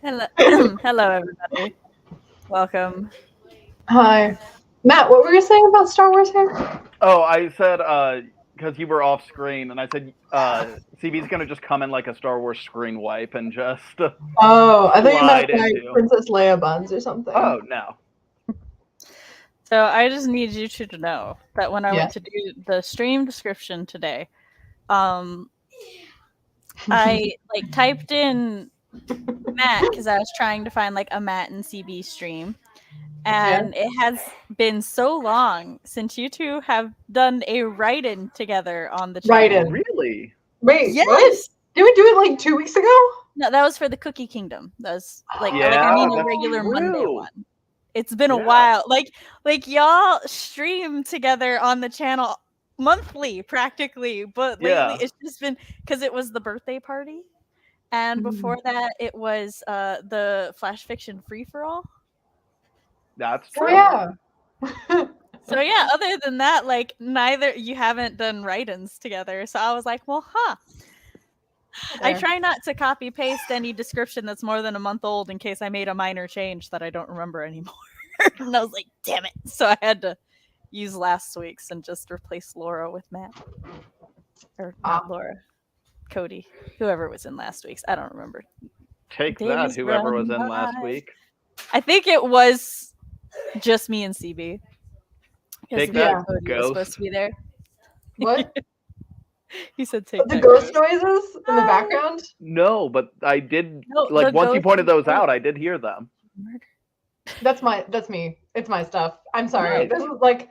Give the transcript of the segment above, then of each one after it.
Hello, hello, everybody. Welcome. Hi. Matt, what were you saying about Star Wars hair? Oh, I said because you were off screen, and I said CB's gonna just come in like a Star Wars screen wipe and just Oh, I thought you meant slide like into. Princess Leia buns or something. Oh no. So I just need you two to know that when I Yeah. went to do the stream description today, I like typed in Matt because I was trying to find like a Matt and CB stream. And it has been so long since you two have done a write-in together on the channel. Write-in. Really? Wait, Yes. what? Did we do it like 2 weeks ago? No, that was for the Cookie Kingdom. That was like, Yeah, I mean, a that's regular Monday true. one. It's been a Yeah. while. Like y'all stream together on the channel monthly, practically. But lately, Yeah. it's just been because it was the birthday party, and before that, it was the Flash Fiction free for all. That's Oh true. yeah. So yeah, other than that, like neither you haven't done write-ins together. So I was like, well, I try not to copy paste any description that's more than a month old in case I made a minor change that I don't remember anymore. And I was like, damn it. So I had to use last week's and just replace Laura with Matt. Or not Laura. Cody. Whoever was in last week's. I don't remember. Take Days that, whoever was run in last by. week. I think it was just me and CB. Take Because that, Cody was ghost. supposed to be there. What? He said take The that. ghost noises in the background? No, but I did No, like the once you ghost- pointed those out, I did hear them. That's me. It's my stuff. I'm sorry. Right. This was like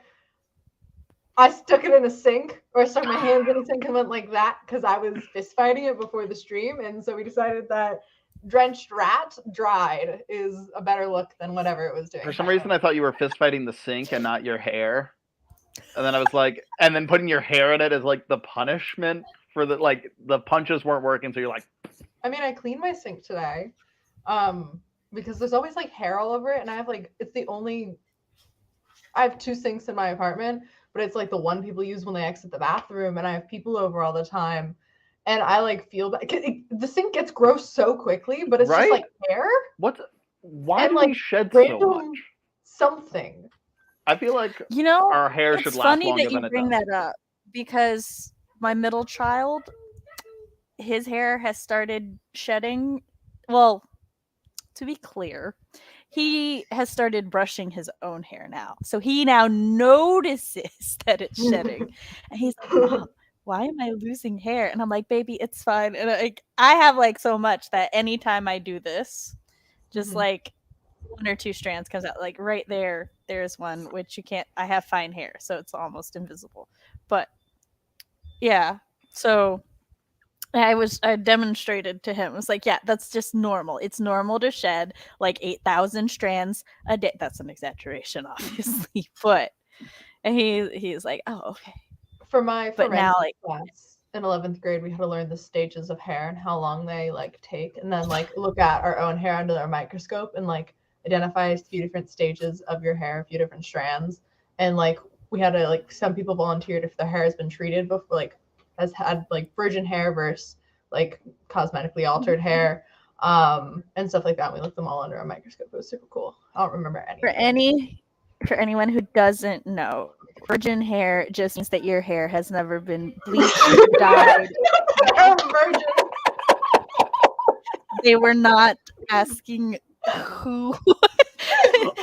I stuck it in a sink, or I stuck my hands in a sink and went like that because I was fist fighting it before the stream, and so we decided that drenched rat dried is a better look than whatever it was doing. For some reason, I thought you were fist fighting the sink and not your hair. And then I was like, and then putting your hair in it is like the punishment for the punches weren't working. So you're like, I mean, I cleaned my sink today, because there's always like hair all over it, and I have I have 2 sinks in my apartment, but it's like the one people use when they exit the bathroom, and I have people over all the time, and I like feel bad. The sink gets gross so quickly, but it's Right? just like hair. Why And, do like, we shed so random much? something. I feel like our hair should it's last funny longer that you than it bring does. that up because my middle child, his hair has started shedding. Well, to be clear, he has started brushing his own hair now. So he now notices that it's shedding. And he's like, Mom, why am I losing hair? And I'm like, baby, it's fine. And I have like so much that anytime I do this, just like 1 or 2 strands comes out. Like right there's one, which you can't, I have fine hair, so it's almost invisible. But yeah, so I demonstrated to him. It was like, yeah, that's just normal. It's normal to shed like 8,000 strands a day. That's an exaggeration, obviously, but and he's like, oh, okay. For my But now, Ferrenz like, class in 11th grade, we had to learn the stages of hair and how long they like take, and then like look at our own hair under our microscope and like identify a few different stages of your hair, a few different strands, and like we had to like some people volunteered if their hair has been treated before, like has had like virgin hair versus like cosmetically altered hair, and stuff like that. We looked them all under a microscope. It was super cool. I don't remember any. For anyone who doesn't know, virgin hair just means that your hair has never been bleached, dyed. Virgin. They were not asking who.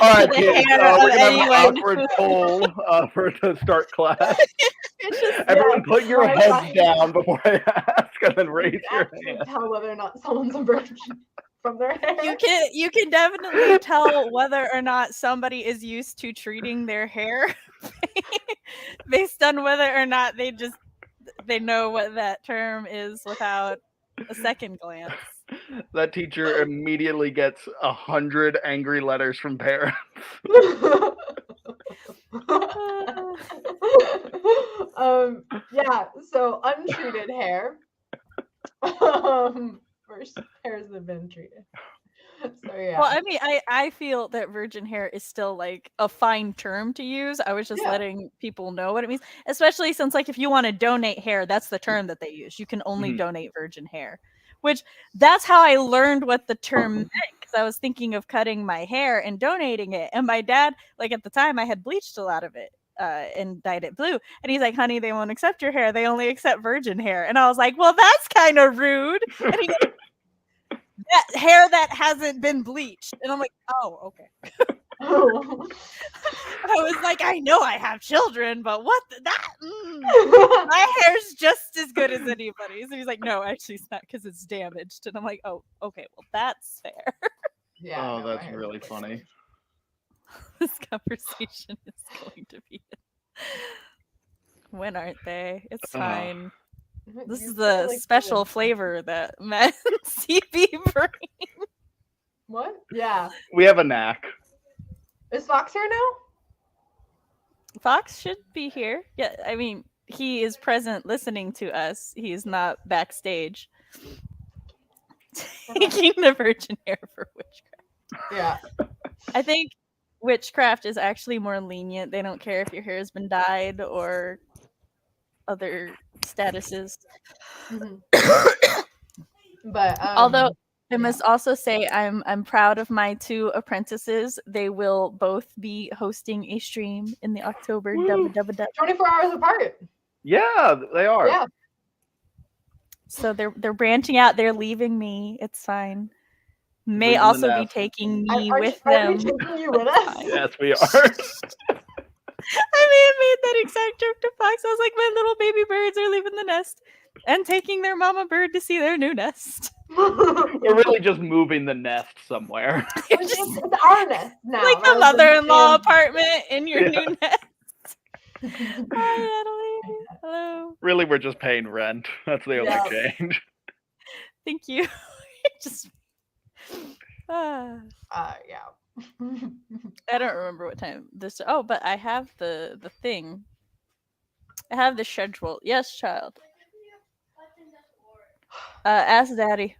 All right, the kids, hair we're of gonna have an anyone. awkward poll for to start class. It's just, Everyone, put your my heads God. down before I ask, and then raise You your actually hand. tell whether or not someone's a virgin from their hair. you can definitely tell whether or not somebody is used to treating their hair based on whether or not they know what that term is without a second glance. That teacher immediately gets 100 angry letters from parents. Yeah, so untreated hair versus hairs that have been treated. So yeah. Well, I mean, I feel that virgin hair is still like a fine term to use. I was just letting people know what it means, especially since like if you want to donate hair, that's the term that they use. You can only donate virgin hair, which that's how I learned what the term meant. I was thinking of cutting my hair and donating it. And my dad, like at the time, I had bleached a lot of it and dyed it blue. And he's like, honey, they won't accept your hair. They only accept virgin hair. And I was like, well, that's kind of rude. And he goes, that hair that hasn't been bleached. And I'm like, oh, okay. Oh. I was like, I know I have children, but what my hair's just as good as anybody's. And he's like, no, actually it's not because it's damaged. And I'm like, oh, okay, well that's fair. Yeah. Oh, no, that's my hair's really good. funny. This conversation is going to be. When aren't they? It's fine. This You is feel the like special doing- flavor that Matt C.B. brings. What? Yeah. We have a knack. Is Fox here now? Fox should be here. Yeah, I mean, he is present listening to us. He is not backstage taking the virgin hair for witchcraft. Yeah. I think witchcraft is actually more lenient. They don't care if your hair has been dyed or other statuses. Mhm. But Although I yeah. must also say I'm proud of my 2 apprentices. They will both be hosting a stream in the October Woo. 24 hours apart. Yeah, they are. Yeah. So they're branching out. They're leaving me. It's fine. May Leaving the also be nest. taking me Are with we them. taking you with us? Fine. Yes, we are. I may have made that exact joke to Fox. I was like, my little baby birds are leaving the nest and taking their mama bird to see their new nest. We're really just moving the nest somewhere. It's our nest now. Like the rather than mother-in-law Sam's. apartment in your Yeah. new nest. Hi, Natalie. Hello. Really, we're just paying rent. That's the only Yeah. change. Thank you. Just Yeah. I don't remember what time this. Oh, but I have the thing. I have the schedule. Yes, child. Ask Daddy.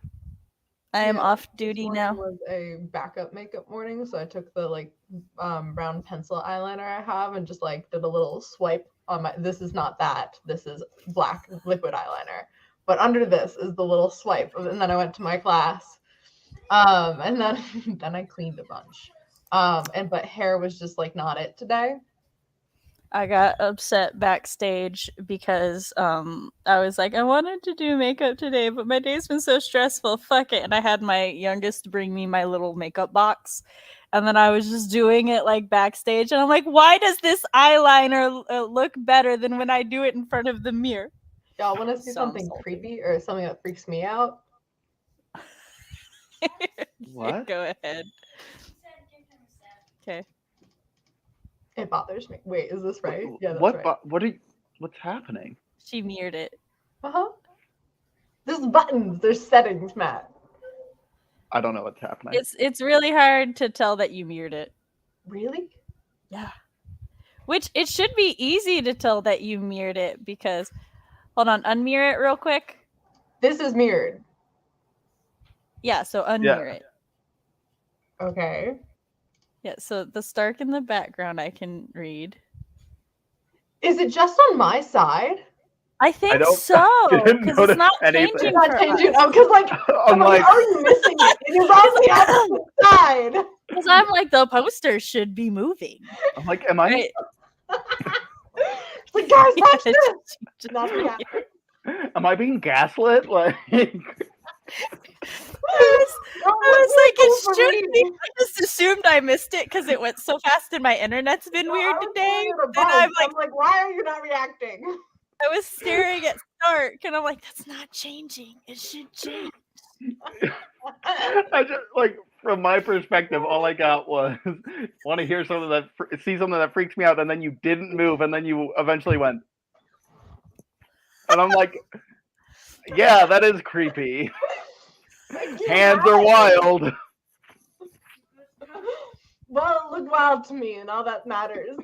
I am Yeah, off this duty morning now. was a backup makeup morning, so I took the like brown pencil eyeliner I have and just like did a little swipe on my. This is not that. This is black liquid eyeliner. But under this is the little swipe, and then I went to my class, and then then I cleaned a bunch, but hair was just like not it today. I got upset backstage because I was like, I wanted to do makeup today, but my day's been so stressful. Fuck it. And I had my youngest bring me my little makeup box. And then I was just doing it like backstage. And I'm like, why does this eyeliner look better than when I do it in front of the mirror? Y'all want to see So something insulting. creepy or something that freaks me out? What? Go ahead. Okay. It bothers me. Wait, is this right? Yeah, that's What? right. What's happening? She mirrored it. There's buttons. There's settings, Matt. I don't know what's happening. It's really hard to tell that you mirrored it. Really? Yeah. Which it should be easy to tell that you mirrored it because hold on, unmirror it real quick. This is mirrored. Yeah, so unmirror it. Okay. Yeah, so the Stark in the background I can read. Is it just on my side? I think don't- so, didn't because notice it's not anything. changing It's not for changing. us. Because like I'm like, how are you missing it? It is on the opposite side. Because I'm like, the poster should be moving. I'm like, am I? Right? It's like, guys, watch Yeah, this. just- Not reacting. Am I being gaslit? Like, I was like, it for should me. be. I just assumed I missed it because it went so fast and my internet's been No, weird I was today. staring at a And bug. I'm like, why are you not reacting? I was staring at Stark, and I'm like, that's not changing. It should change. I just like from my perspective, all I got was want to hear something that see something that freaks me out, and then you didn't move, and then you eventually went, and I'm like, yeah, that is creepy. Hands are wild. Well, it looked wild to me, and all that matters.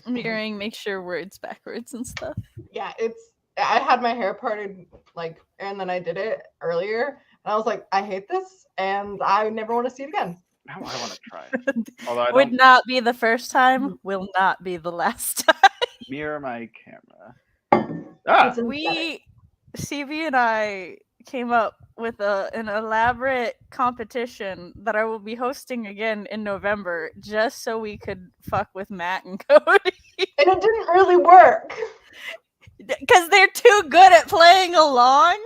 Mirroring, make sure words backwards and stuff. Yeah, I had my hair parted and then I did it earlier, and I was like, I hate this, and I never want to see it again. Now I want to try it. Although I Would don't not be the first time, will not be the last time. mirror my camera. Ah, It's in settings. CB and I came up with an elaborate competition that I will be hosting again in November, just so we could fuck with Matt and Cody. And it didn't really work. Because they're too good at playing along.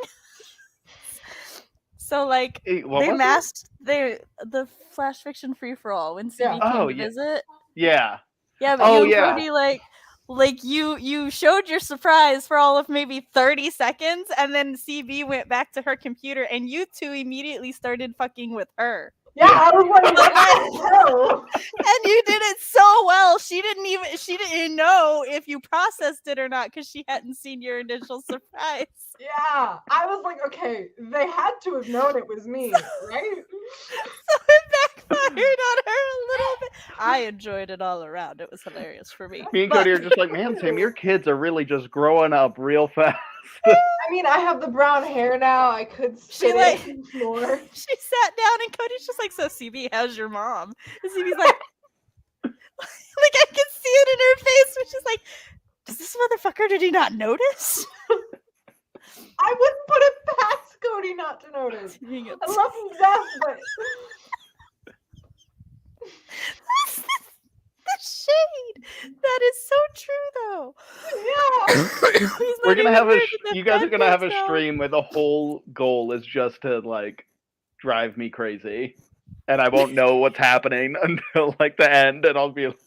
So, like, What they was it? masked the Flash Fiction Free-for-All when CB Yeah. came Oh, to yeah. visit. Yeah. Yeah, but Oh, you and yeah. Cody, like you showed your surprise for all of maybe 30 seconds, and then CB went back to her computer, and you two immediately started fucking with her. Yeah, I was like, what the hell? And you did it so well. She didn't know if you processed it or not because she hadn't seen your initial surprise. Yeah, I was like, okay, they had to have known it was me, right? So it backfired on her a little bit. I enjoyed it all around. It was hilarious for me. Me and Cody are just like, man, Sam, your kids are really just growing up real fast. I mean, I have the brown hair now. I could sit like- it more. She sat down and Cody's just like, so CB, how's your mom? And CB's like, like I can see it in her face, which is like, does this motherfucker, did he not notice? I wouldn't put it past Cody not to notice. I love him to death, but the shade. That is so true, though. yeah. We're gonna have you guys are gonna have a stream where the whole goal is just to like drive me crazy, and I won't know what's happening until like the end, and I'll be like,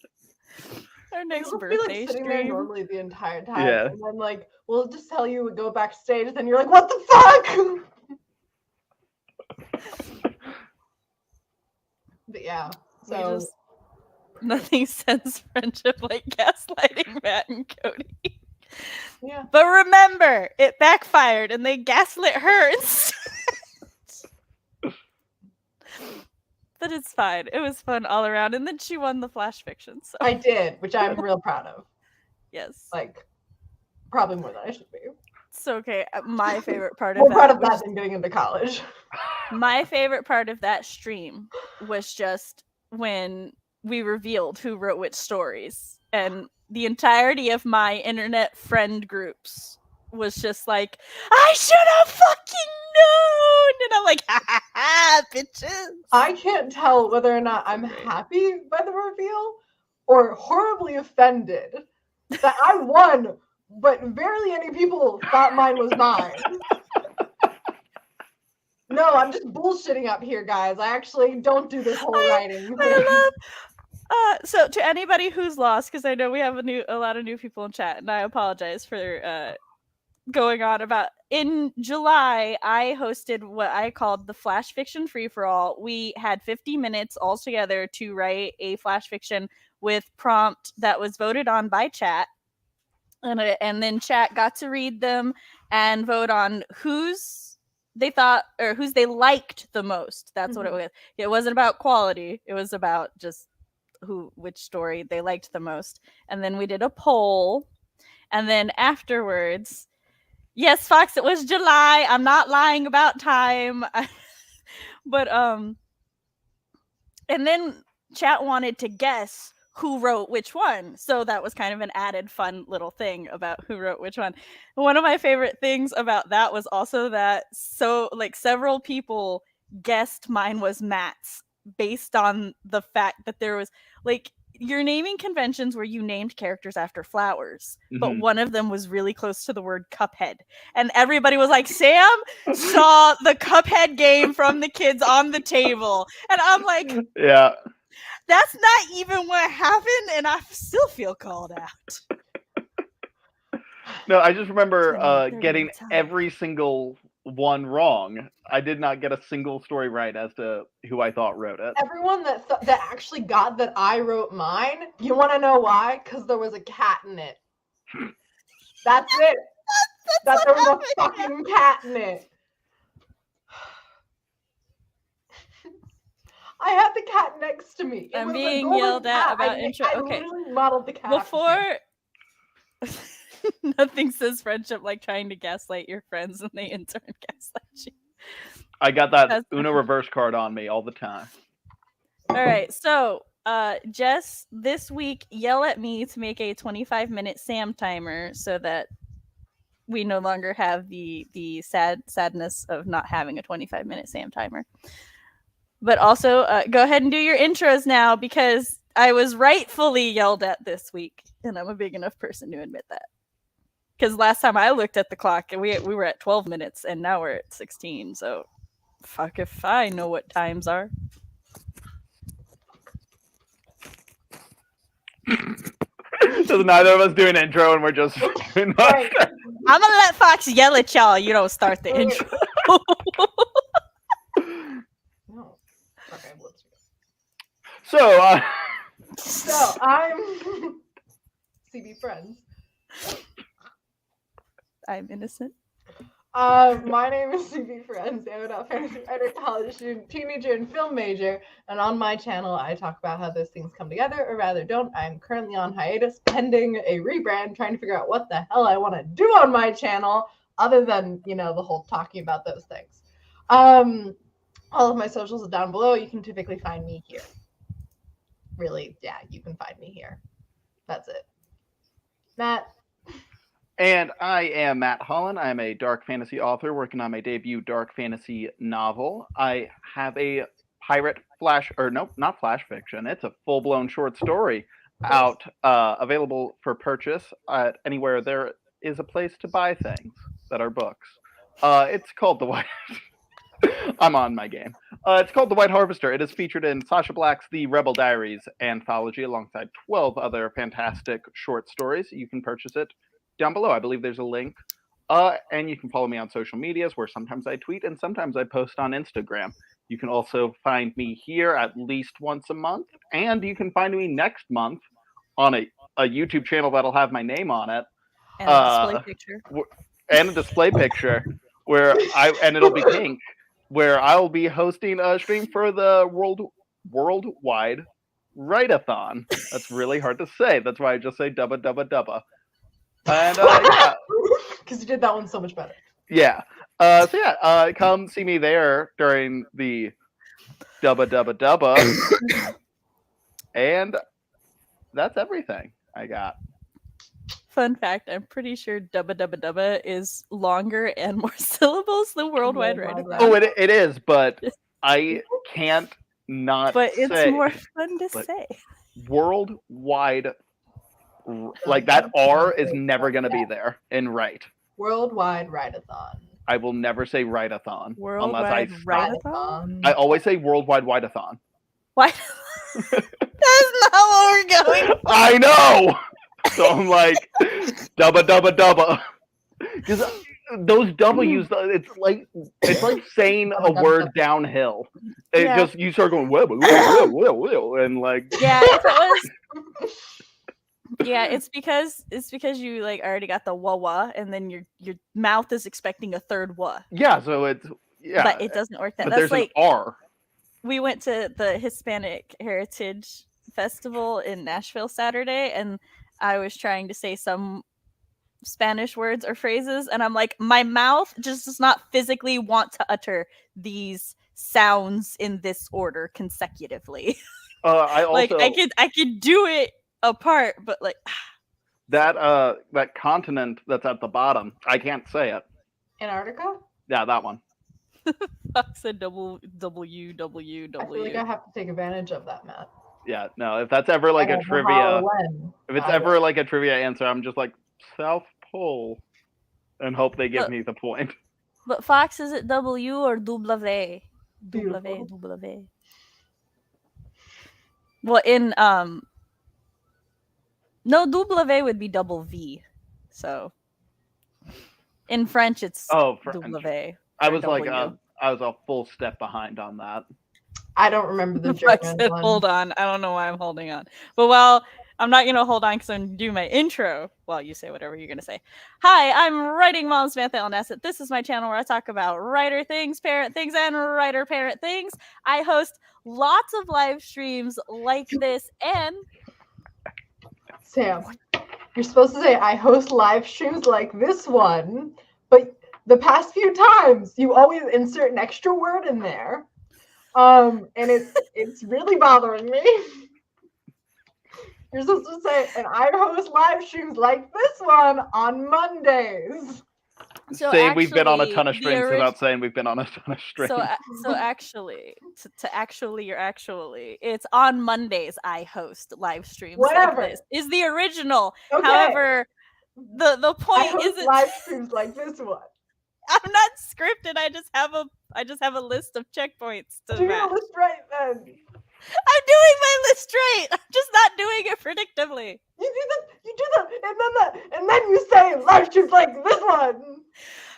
Our next You'll be birthday like sitting there stream. normally the entire time, Yeah. and then like we'll just tell you we go backstage, and then you're like, what the fuck? But yeah, so Nothing says friendship like gaslighting Matt and Cody. yeah. But remember, it backfired and they gaslit her instead. But it's fine. It was fun all around. And then she won the Flash Fiction. So I did, which I'm real proud of. yes. Like, probably more than I should be. It's okay. My favorite part of More proud that of that was, than getting into college. my favorite part of that stream was just when we revealed who wrote which stories. And the entirety of my internet friend groups was just like, I should have fucking known. And I'm like, ha ha ha, bitches. I can't tell whether or not I'm happy by the reveal or horribly offended that I won, but barely any people thought mine was mine. No, I'm just bullshitting up here, guys. I actually don't do this whole writing thing. I love. So to anybody who's lost, because I know we have a lot of new people in chat, and I apologize for going on about. In July, I hosted what I called the Flash Fiction Free for All. We had 50 minutes all together to write a Flash Fiction with prompt that was voted on by chat, and then chat got to read them and vote on whose they thought or whose they liked the most. That's what it was. It wasn't about quality. It was about just which story they liked the most. And then we did a poll. And then afterwards, yes, Fox, it was July. I'm not lying about time. But and then chat wanted to guess who wrote which one. So that was kind of an added fun little thing about who wrote which one. One of my favorite things about that was also that several people guessed mine was Matt's based on the fact that there was your naming conventions where you named characters after flowers, but one of them was really close to the word Cuphead. And everybody was like, Sam saw the Cuphead game from the kids on the table. And I'm like, yeah. That's not even what happened, and I still feel called out. No, I just remember getting every single one wrong. I did not get a single story right as to who I thought wrote it. Everyone that actually got that I wrote mine, you want to know why? Because there was a cat in it. That's it. That there was a fucking cat in it. I had the cat next to me. I'm being yelled at about intro. Okay. I literally modeled the cat. Before... Nothing says friendship like trying to gaslight your friends and they in turn gaslight you. I got that Uno reverse card on me all the time. All right, so Jess, this week, yell at me to make a 25-minute Sam timer so that we no longer have the sadness of not having a 25-minute Sam timer. But also, go ahead and do your intros now, because I was rightfully yelled at this week, and I'm a big enough person to admit that. Because last time I looked at the clock, and we were at 12 minutes, and now we're at 16. So, fuck if I know what times are. So neither of us do an intro, and we're just doing Right. I'm gonna let Fox yell at y'all. You don't start the intro. No. Okay, let's go. So, So I'm CB Friends. I'm innocent. My name is CB Friends. I'm a fantasy writer, college student, teenager, and film major. And on my channel, I talk about how those things come together, or rather don't. I'm currently on hiatus, pending a rebrand, trying to figure out what the hell I want to do on my channel, other than, the whole talking about those things. All of my socials are down below. You can typically find me here. Really, yeah, you can find me here. That's it. Matt. and I am Matt Hollon. I'm a dark fantasy author working on my debut dark fantasy novel. I have a pirate not flash fiction. It's a full-blown short story out, available for purchase at anywhere there is a place to buy things that are books. It's called The White. I'm on my game. It's called The White Harvester. It is featured in Sasha Black's The Rebel Diaries anthology alongside 12 other fantastic short stories. You can purchase it down below. I believe there's a link. And you can follow me on social medias, where sometimes I tweet and sometimes I post on Instagram. You can also find me here at least once a month. And you can find me next month on a YouTube channel that'll have my name on it. And a display picture. And a display picture and it'll be pink, where I'll be hosting a stream for the worldwide Writeathon. That's really hard to say. That's why I just say dubba dubba dubba. And yeah, because you did that one so much better. Yeah. Come see me there during the dubba dubba dubba. And that's everything I got. Fun fact, I'm pretty sure Dubba Dubba Dubba is longer and more syllables than Worldwide Writeathon. Oh, it is, but I can't not But say. it's more fun to say. Worldwide, like that R is never going to be there in Write. Worldwide Writeathon. I will never say Writeathon. Worldwide Writeathon? I always say Worldwide Writeathon. Why? That's not what we're going. I know! So I'm like, dubba dubba dubba. Because those W's, it's like saying a word downhill. You start going whoa, and like. Yeah, if it was. Yeah, it's because you like already got the wah and then your mouth is expecting a third wah. Yeah, so it's but it doesn't work that. But That's there's like an R. We went to the Hispanic Heritage Festival in Nashville Saturday, and I was trying to say some Spanish words or phrases, and I'm like, my mouth just does not physically want to utter these sounds in this order consecutively. I also like I could do it apart, but like that continent that's at the bottom, I can't say it. Antarctica? Yeah, that one. Fox said WWW. I feel like I have to take advantage of that, Matt. Yeah, no, if that's ever like a trivia, if it's ever like a trivia answer, I'm just like South Pole, and hope they give me the point. But Fox, is it W or W? Beautiful. W. Well, in no, W would be double V. So in French, it's French. W. I was like, I was a full step behind on that. I don't remember the German one. Hold on. I don't know why I'm holding on. But I'm not going to hold on because I'm going to do my intro while you say whatever you're going to say. Hi, I'm Writing Mom Samantha on Nasset. This is my channel where I talk about writer things, parent things, and writer-parent things. I host lots of live streams like this, and... Sam, you're supposed to say, I host live streams like this one, but the past few times, you always insert an extra word in there. And it's really bothering me. You're supposed to say, and I host live streams like this one on Mondays. So Say we've been on a actually, ton of the strings orig- without saying we've been on a ton of strings. So actually, to actually, it's on Mondays I host live streams Whatever. like this. Is the original. Okay. However, the I point host isn't. live streams like this one. I'm not scripted. I just have a list of checkpoints to Do your match. list right then. I'm doing my list straight. I'm just not doing it predictably. You do that, and then you say live streams like this one.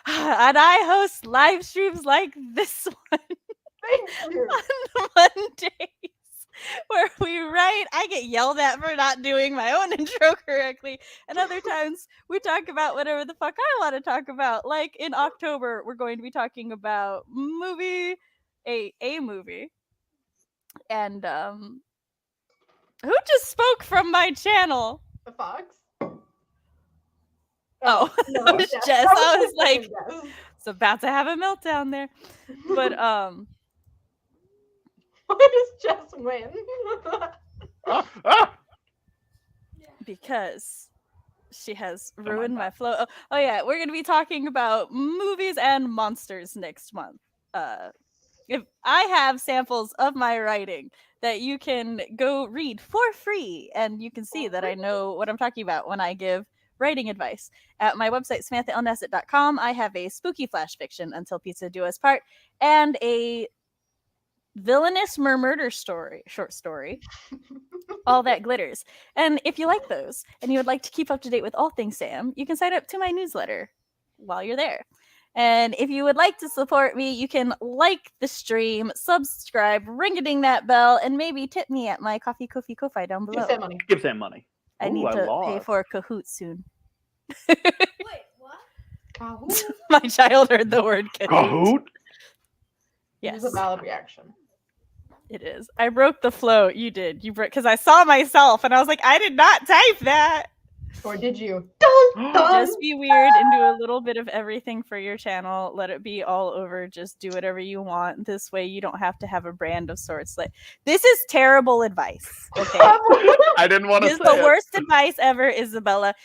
And I host live streams like this one Thank you. on Mondays, where we write. I get yelled at for not doing my own intro correctly, and other times we talk about whatever the fuck I want to talk about. Like in October, we're going to be talking about a movie, and who just spoke from my channel? The fox. Oh, No, it was Jess. Jess. That I was was like, Jess. it's about to have a meltdown there. But Why does Jess win? Ah! because she has my ruined my God. flow. Oh yeah, we're gonna be talking about movies and monsters next month. If I have samples of my writing that you can go read for free, and you can see that I know what I'm talking about when I give writing advice. At my website, SamanthaLNasset.com, I have a spooky flash fiction, Until Pizza Do Us Part, and a villainous murder story, short story, All That Glitters. And if you like those and you would like to keep up to date with all things Sam, you can sign up to my newsletter while you're there. And if you would like to support me, you can like the stream, subscribe, ring-a-ding that bell, and maybe tip me at my Ko-fi down below. Give Sam money. Give Sam money. I Ooh, need I to pay lost. for Kahoot soon. Wait, what? Kahoot. My child heard the word Kahoot. Kahoot? This Yes, is a valid reaction. it is. I broke the flow. You did. You broke because I saw myself and I was like, I did not type that. Or did you? Dun, dun. Just be weird and do a little bit of everything for your channel. Let it be all over. Just do whatever you want. This way you don't have to have a brand of sorts. Like, this is terrible advice. Okay. I didn't want to This say is the it. worst advice ever, Isabella.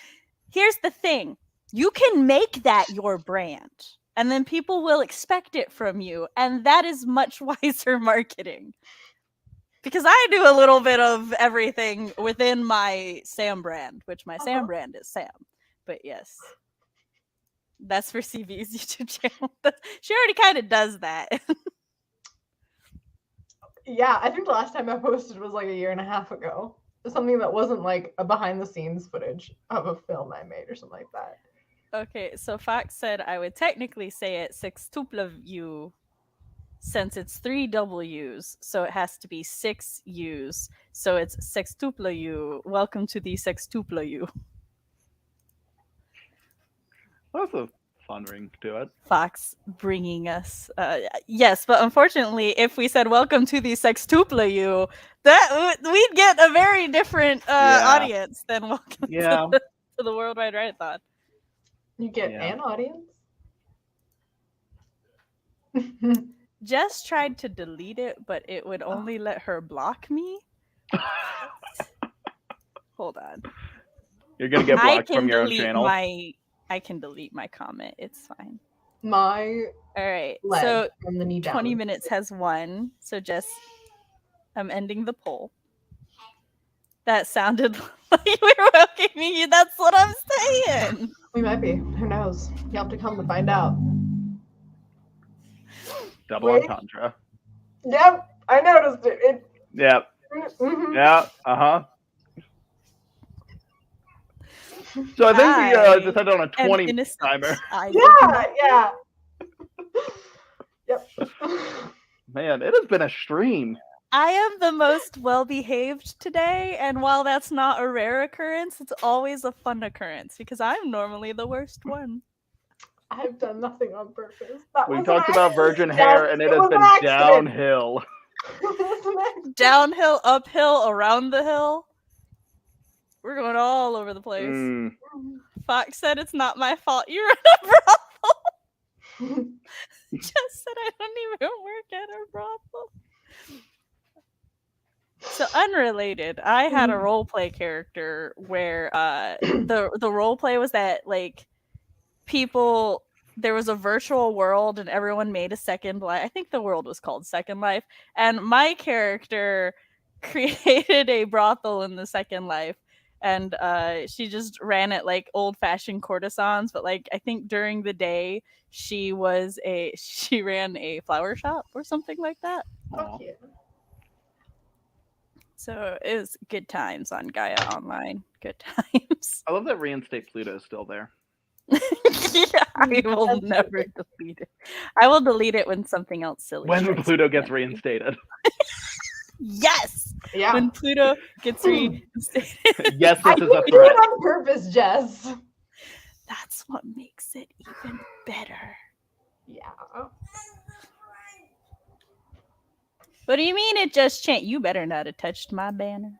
Here's the thing. You can make that your brand, and then people will expect it from you, and that is much wiser marketing. Because I do a little bit of everything within my Sam brand, which my Sam brand is Sam. But yes, that's for CB's YouTube channel. She already kind of does that. Yeah, I think the last time I posted was like a year and a half ago. Something that wasn't like a behind the scenes footage of a film I made or something like that. Okay, so Fox said I would technically say it sextuple U, since it's 3 W's, so it has to be 6 U's. So it's sextuple U. Welcome to the sextuple U. That's a fun ring to it. Fox bringing us, yes, but unfortunately, if we said welcome to the sextuple U, that we'd get a very different Yeah. audience than welcome Yeah. to the Worldwide Writeathon. You get Yeah. an audience. Jess tried to delete it, but it would only let her block me. Hold on. You're gonna get I blocked can from your own delete channel. I can delete my comment. It's fine. My All right. leg So from the knee down. 20 minutes has won. So Jess, I'm ending the poll. That sounded like we were welcoming you. That's what I'm saying. We might be. Who knows? You have to come to find out. Double Wait. entendre. Yep, I noticed it. Yep. Mhm. Yeah. Uh-huh. So I think I we decided on a am 20 innocent. timer. I Yeah. Yep. Man, it has been a stream. I am the most well-behaved today, and while that's not a rare occurrence, it's always a fun occurrence because I'm normally the worst one. I've done nothing on purpose. That We was talked an about accident. virgin Yes, hair, and it has was been an accident. downhill. It was an accident. Downhill, uphill, around the hill. We're going all over the place. Mm. Fox said it's not my fault you run a brothel. Just said I don't even work at a brothel. So unrelated, I had a roleplay character where the roleplay was that like people there was a virtual world and everyone made a Second Life. I think the world was called Second Life, and my character created a brothel in the Second Life, and she just ran it like old-fashioned courtesans, but like I think during the day she ran a flower shop or something like that. Aw. cute. So it was good times on Gaia Online. Good times. I love that Reinstate Pluto is still there. Yeah, I will never delete it. I will delete it when something else silly. When strikes Pluto me. gets reinstated. Yes, Yeah. when Pluto gets reinstated. Yes, I this is didn't a do threat. it on purpose, Jess. That's what makes it even better. Yeah. What do you mean it just changed? You better not have touched my banner.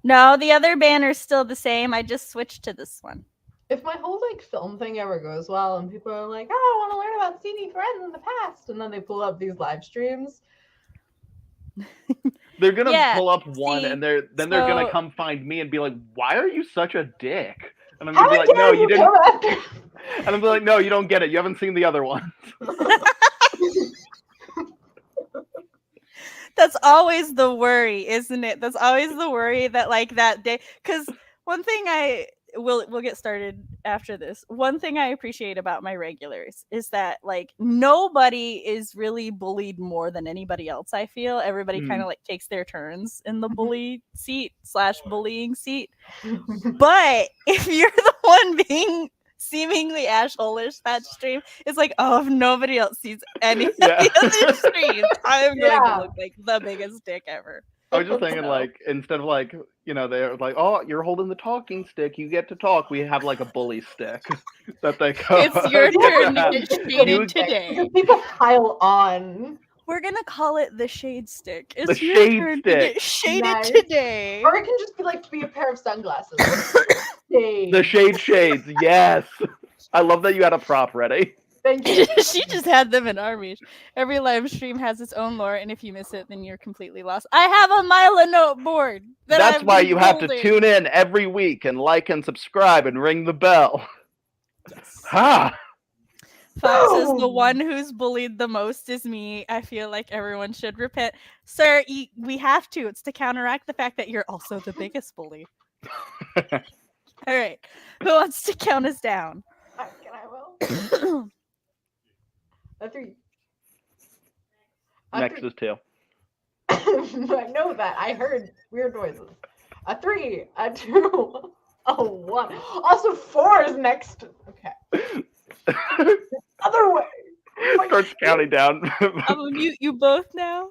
No, the other banner's still the same. I just switched to this one. If my whole like film thing ever goes well and people are like, oh, I want to learn about C.B. Ferrenz in the past, and then they pull up these live streams. They're gonna Yeah, pull up one, see, and they're gonna so- come find me and be like, "Why are you such a dick?" And I'm How gonna be like, "No, dare you didn't." come after? And I'm gonna be like, "No, you don't get it. You haven't seen the other one." That's always the worry, isn't it? That's always the worry that like that day. Because one thing we'll get started after this. One thing I appreciate about my regulars is that like nobody is really bullied more than anybody else. I feel everybody kind of like takes their turns in the bully seat / bullying seat. But if you're the one being seemingly asshole-ish that stream, it's like, oh, if nobody else sees any of Yeah. the other streams, I am going Yeah. to look like the biggest dick ever. I was just thinking, So- like, instead of like, they're like, "Oh, you're holding the talking stick. You get to talk." We have like a bully stick that they go. It's your turn to Yeah. get shaded You- today. Because people pile on. We're gonna call it the shade stick. It's The your shade turn stick. to get shaded Nice. today. Or it can just be a pair of sunglasses. The shades. Yes. I love that you had a prop ready. Thank you. She just had them in armies. Every live stream has its own lore, and if you miss it, then you're completely lost. I have a Milanote board. That's I've why been you have to building. tune in every week and like and subscribe and ring the bell. Yes. Ha! Fox says the Boom. one who's bullied the most is me. I feel like everyone should repent. Sir, we have to. It's to counteract the fact that you're also the biggest bully. All right. Who wants to count us down? I will. A 3. A Next 3. is 2. I know that. I heard weird noises. A 3, a 2, a 1. Also, 4 is next. Okay. Other way. Starts counting down. I'm gonna mute you both now.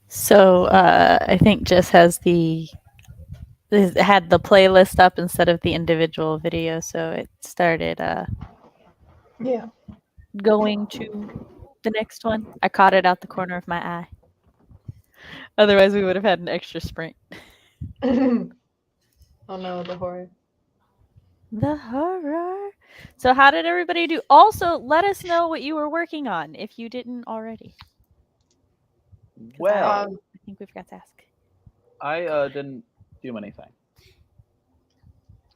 So I think Jess had the playlist up instead of the individual video, so it started Yeah. going to the next one. I caught it out the corner of my eye. Otherwise, we would have had an extra sprint. Oh no, the horror. The horror. So how did everybody do? Also, let us know what you were working on if you didn't already. 'Cause Well, I think we forgot to ask. I didn't do anything.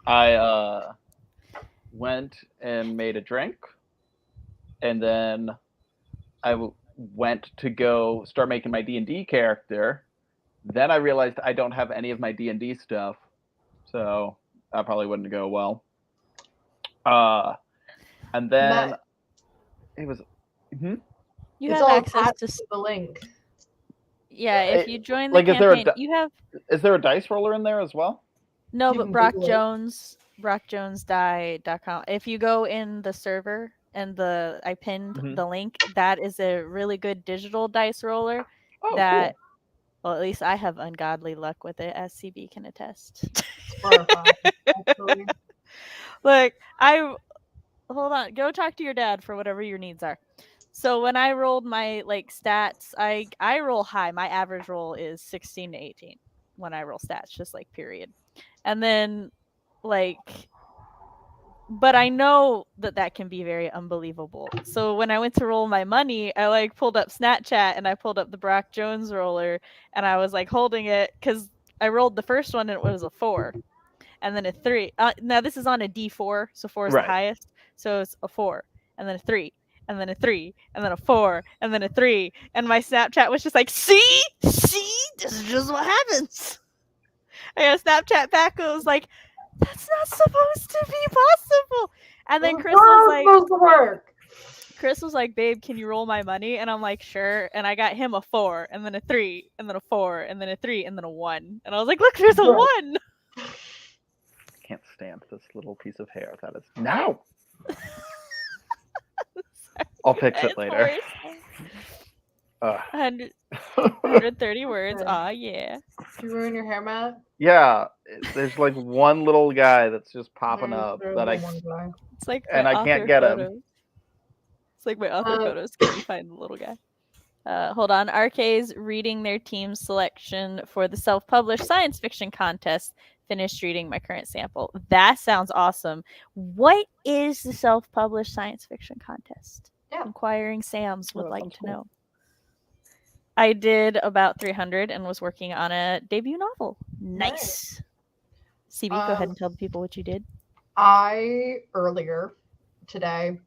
I went and made a drink, and then I went to go start making my D&D character. Then I realized I don't have any of my D&D stuff, so that probably wouldn't go well. And then Matt, it was. You it's have all access attached to to the link. yeah. If It- you join the like, is there a campaign, you have Is there a dice roller in there as well? no. You But can Brock Google it. Jones, BrockJonesDie.com. If you go in the server and I pinned Mhm. the link, that is a really good digital dice roller. Oh, that well, at least I have ungodly luck with it, as CB can attest. It's horrifying. Actually. Look, hold on. Go talk to your dad for whatever your needs are. So when I rolled my stats, I roll high. My average roll is 16 to 18 when I roll stats, just period. And then but I know that can be very unbelievable. So when I went to roll my money, I pulled up Snapchat and I pulled up the Brock Jones roller and I was holding it because I rolled the first one and it was a 4. And then a 3. Now this is on a D4, so 4 is Right. the highest. So it's a 4, and then a 3, and then a 3, and then a 4, and then a 3. And my Snapchat was just see, this is just what happens. I got a Snapchat back. It was like, that's not supposed to be possible. And then Chris was like, supposed to work. Chris was like, babe, can you roll my money? And I'm like, sure. And I got him a 4, and then a 3, and then a 4, and then a 3, and then a 1. And I was like, look, there's a 1. Can't stand this little piece of hair. That is no. I'll fix it later. 130 words. Okay. Aw, yeah. Did you ruin your hair, Matt? Yeah, there's one little guy that's just popping up There's that the I one guy. It's like and my I can't author get him. photos. It's like my author Uh, photos. Can you find the little guy? Hold on. RK's reading their team's selection for the self-published science fiction contest. Finished reading my current sample. That sounds awesome. What is the self-published science fiction contest? Yeah. Inquiring Sams would that like sounds to cool. know. I did about 300 and was working on a debut novel. Nice. CB, go ahead and tell the people what you did. I earlier today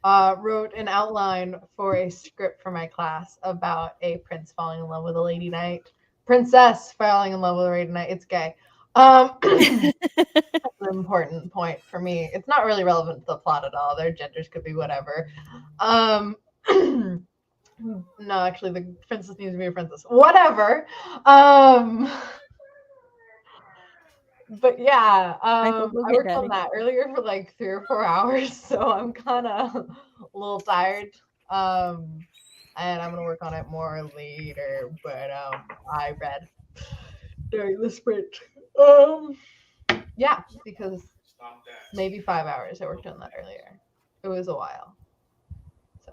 wrote an outline for a script for my class about a prince falling in love with a lady knight. Princess falling in love with a lady knight. It's gay. That's an important point for me. It's not really relevant to the plot at all. Their genders could be whatever. No, actually, the princess needs to be a princess. Whatever. But yeah, Michael, I go get worked on daddy. that earlier for 3 or 4 hours, so I'm kind of a little tired. And I'm gonna work on it more later. But I read during the sprint. Yeah, because maybe 5 hours. I worked on that earlier. It was a while. So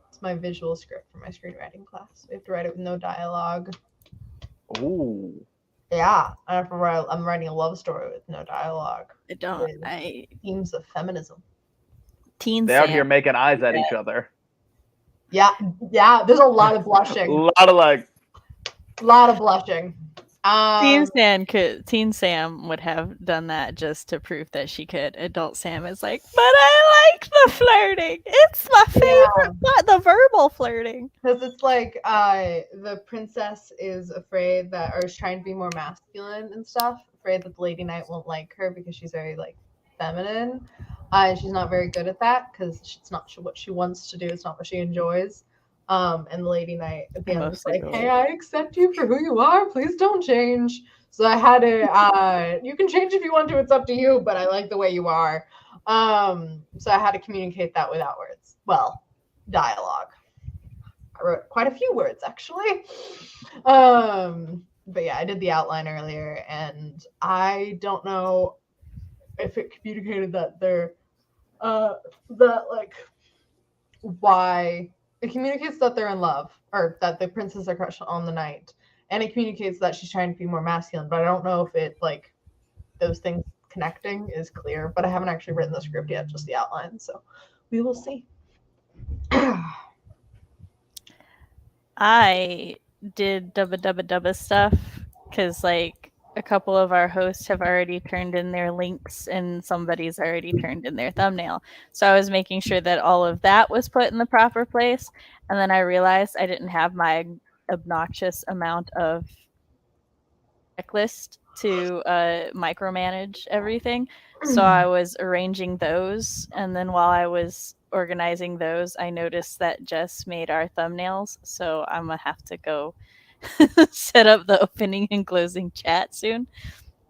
it's my visual script for my screenwriting class. We have to write it with no dialogue. Ooh. Yeah, I'm writing a love story with no dialogue. I don't. With themes of feminism. Teen They out Sam. here making eyes at each other. Yeah. There's a lot of blushing. A lot of blushing. Teen Sam would have done that just to prove that she could. Adult Sam is like, but I like the flirting. It's my favorite, but the verbal flirting. Because it's the princess is afraid that, or is trying to be more masculine and stuff. Afraid that the lady knight won't like her because she's very feminine, and she's not very good at that because it's not what she wants to do. It's not what she enjoys. And the lady knight at the end was like, "Hey, I accept you for who you are. Please don't change." So I had to. You can change if you want to. It's up to you. But I like the way you are. So I had to communicate that without words. Well, dialogue. I wrote quite a few words actually. But yeah, I did the outline earlier, and I don't know if it communicated that they're that like why it communicates that they're in love, or that the princess are crushed on the knight, and it communicates that she's trying to be more masculine, but I don't know if it like those things connecting is clear. But I haven't actually written the script yet, just the outline, so we will see. I did dubba stuff because like a couple of our hosts have already turned in their links and somebody's already turned in their thumbnail. So I was making sure that all of that was put in the proper place. And then I realized I didn't have my obnoxious amount of checklist to micromanage everything. So I was arranging those. And then while I was organizing those, I noticed that Jess made our thumbnails. So I'm going to have to go set up the opening and closing chat soon.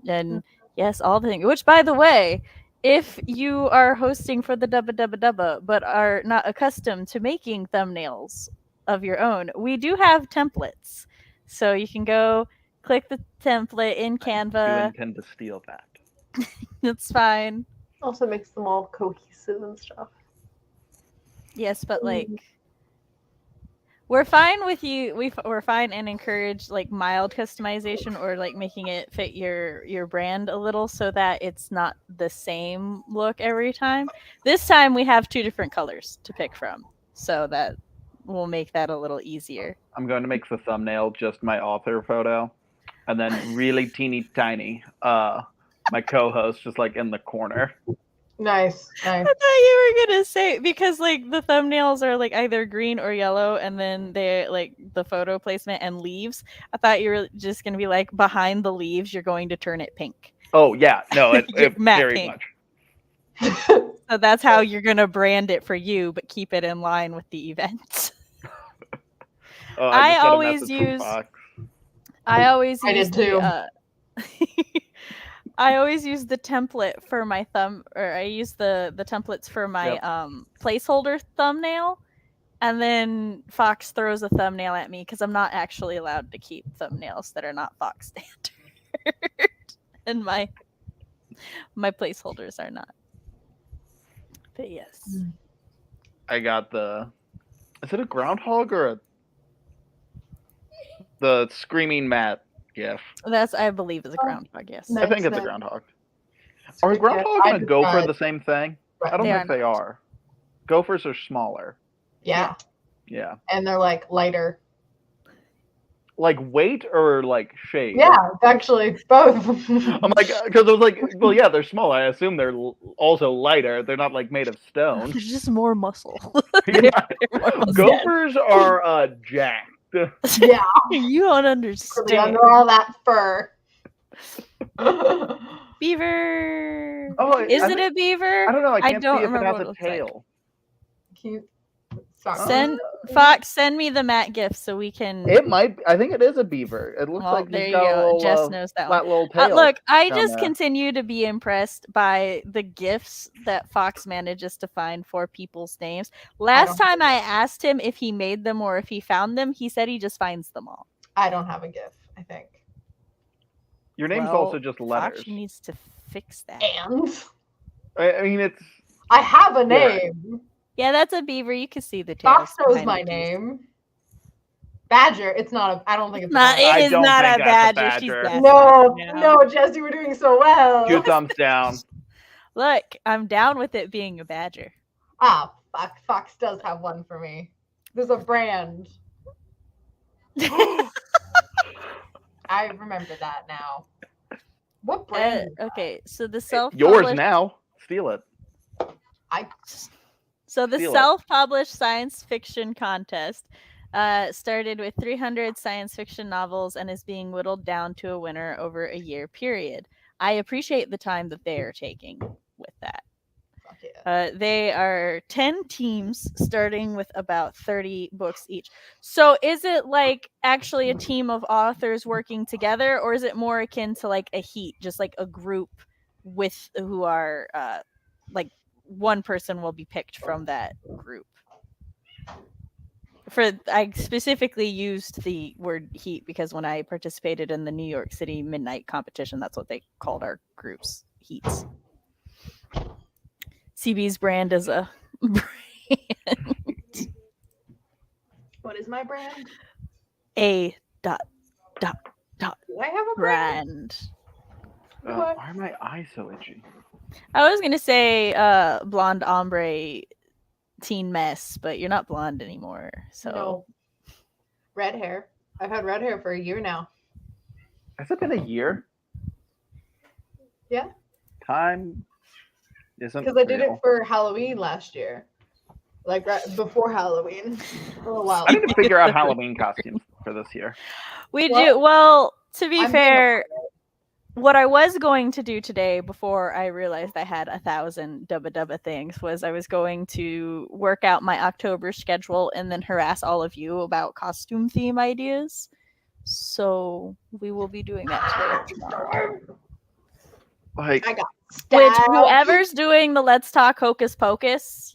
And yes, all the things. Which, by the way, if you are hosting for the dubba but are not accustomed to making thumbnails of your own, we do have templates. So you can go click the template in You Canva. intend to steal that. It's fine. Also makes them all cohesive and stuff. Yes, but like we're fine with you. We're fine and encourage like mild customization or like making it fit your brand a little so that it's not the same look every time. This time we have 2 different colors to pick from, so that will make that a little easier. I'm going to make the thumbnail just my author photo, and then really teeny tiny, my co-host just like in the corner. Nice. I thought you were gonna say, because like the thumbnails are like either green or yellow, and then they like the photo placement and leaves. I thought you were just gonna be like behind the leaves, you're going to turn it pink. Oh yeah, no, it Matte very pink. much. So that's how you're gonna brand it for you, but keep it in line with the event. Oh, I just got a always message from use- Fox. I always I use did too. I always use the template for my I use the templates for my Yep. placeholder thumbnail, and then Fox throws a thumbnail at me because I'm not actually allowed to keep thumbnails that are not Fox standard, and my placeholders are not. But yes, I got is it a groundhog or the screaming Matt gif? that's, I believe, is a groundhog. Yes, No. I think it's a Nice. groundhog. Are a groundhog I and a gopher tried. the same thing? I don't They think are they are. Gophers are smaller. Yeah. Yeah. And they're like lighter. Like weight or like shade? Yeah, actually, both. I'm like, because I was like, well, yeah, they're small. I assume they're also lighter. They're not like made of stone. there's just more muscle. Yeah. They're more muscle. Gophers are jacked. Yeah, You don't really understand. under all that fur. Beaver. Oh, Is I it a beaver? I don't know. I I can't don't see if it remember has what it a looks like. tail. Cute. Sorry. Send Fox, send me the Matt gift so we can. It might. I think it is a beaver. It looks Well, like there he's you got a go. little, Jess knows that flat one. little tail. Look, I down just there. continue to be impressed by the gifts that Fox manages to find for people's names. Last don't- time I asked him if he made them or if he found them, he said he just finds them all. I don't have a GIF, I think. Your name's Well, also just letters. Fox needs to fix that. And I mean, it's I have a Yeah. name. Yeah, that's a beaver. You can see the tails. Fox knows behind my the keys. name. Badger. It's not a. I don't think it's Not, a it I is don't not a think that's a badger. She's badger. that No, smart now. no, Jess, you were doing so well. 2 thumbs down. Look, I'm down with it being a badger. Ah, fuck. Fox does have one for me. There's a brand. I remember that now. What brand? Okay, so the self Yours now. Steal it. So the Steal it. self-published science fiction contest started with 300 science fiction novels and is being whittled down to a winner over a year period. I appreciate the time that they are taking with that. Fuck yeah. They are 10 teams starting with about 30 books each. So is it like actually a team of authors working together, or is it more akin to like a heat, just like a group with who are like one person will be picked from that group? I specifically used the word heat because when I participated in the New York City Midnight competition, that's what they called our groups, heats. CB's brand is a brand. What is my brand? A dot Do I have a brand? brand. What? Why are my eyes so itchy? I was gonna say blonde ombre teen mess, but you're not blonde anymore. So No. Red hair. I've had red hair for a year now. Has it been a year? Yeah. Time isn't Because I did it real. for Halloween last year. Like right before Halloween. A little while. I need to figure out Halloween costumes for this year. we Well, do well, to be I'm fair, what I was going to do today before I realized I had 1,000 dubba things was I was going to work out my October schedule and then harass all of you about costume theme ideas. So we will be doing that today or tomorrow. Like, I got Which stabbed. whoever's doing the Let's Talk Hocus Pocus,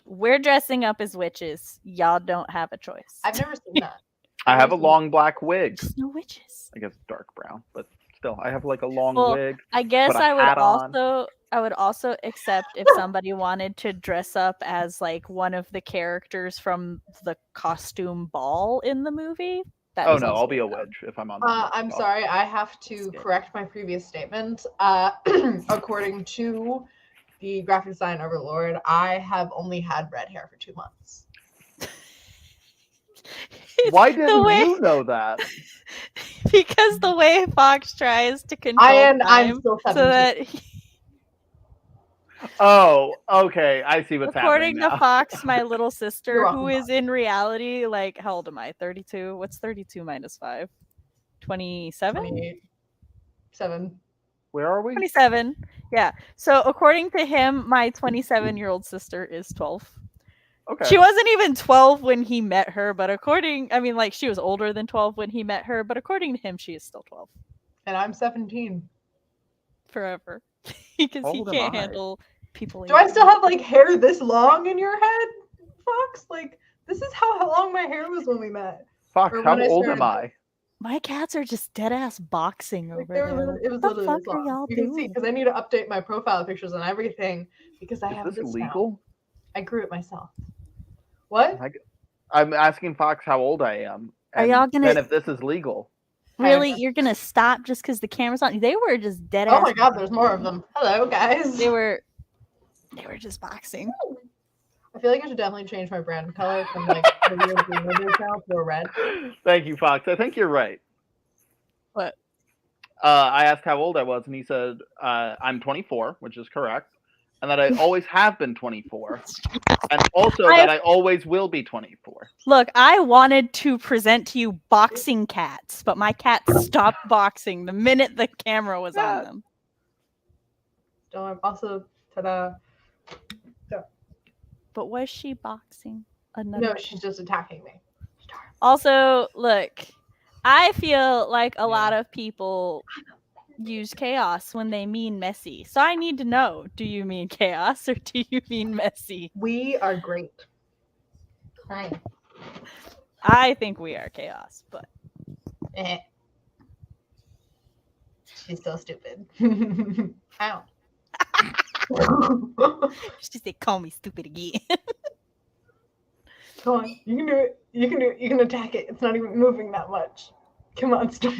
we're dressing up as witches. Y'all don't have a choice. I've never seen that. I have a long black wig. Just no witches. I guess dark brown, but still, I have like a long Well, wig. I guess put a I would hat on. also accept if somebody wanted to dress up as like one of the characters from the costume ball in the movie. That Oh is no, also I'll be a allowed. witch if I'm on that. I'm list. sorry, I have to good. correct my previous statement. According to the graphic design overlord, I have only had red hair for 2 months. Why The didn't way- you know that? Because the way Fox tries to control I'm time still 17. so that Oh, okay. I see what's according happening to now. Fox, my little sister, You're who welcome, is in reality, like, how old am I? 32? What's 32 minus 5? 27? 28, 7. Where are we? 27. Yeah. So according to him, my 27-year-old sister is 12. Okay. She wasn't even 12 when he met her, but she was older than 12 when he met her, but according to him, she is still 12 And I'm 17. forever. Because How he old am can't I? handle people. Do I still have like hair this long in your head, Fox? Like, this is how long my hair was when we met. Fox, or how when I old am started- I? My cats are just dead ass boxing Like, over they were there. literally- it was What the literally fuck this are long. y'all You can see doing? because I need to update my profile pictures and everything because I have Is this this now. legal? I grew it myself. What? I'm asking Fox how old I am. Are And y'all gonna- then if this is legal? Really, you're gonna stop just because the camera's on? They were just dead ass. Oh my god, there's more of them. Hello, guys. They were just boxing. I feel like I should definitely change my brand color from like the weird green account to a red. Thank you, Fox. I think you're right. What? I asked how old I was, and he said I'm 24, which is correct, and that I always have been 24, and also that I always will be 24. Look, I wanted to present to you boxing cats, but my cats stopped boxing the minute the camera was on them. So I'm also ta-da. But was she boxing another? No, she's just attacking me. Also, look, I feel like a lot of people use chaos when they mean messy. So I need to know, do you mean chaos or do you mean messy? We are great. Fine. I think we are chaos, but She's so stupid. Ow. she said, call me stupid again. Come on, you can do it. You can do it. You can attack it. It's not even moving that much. Come on, stop.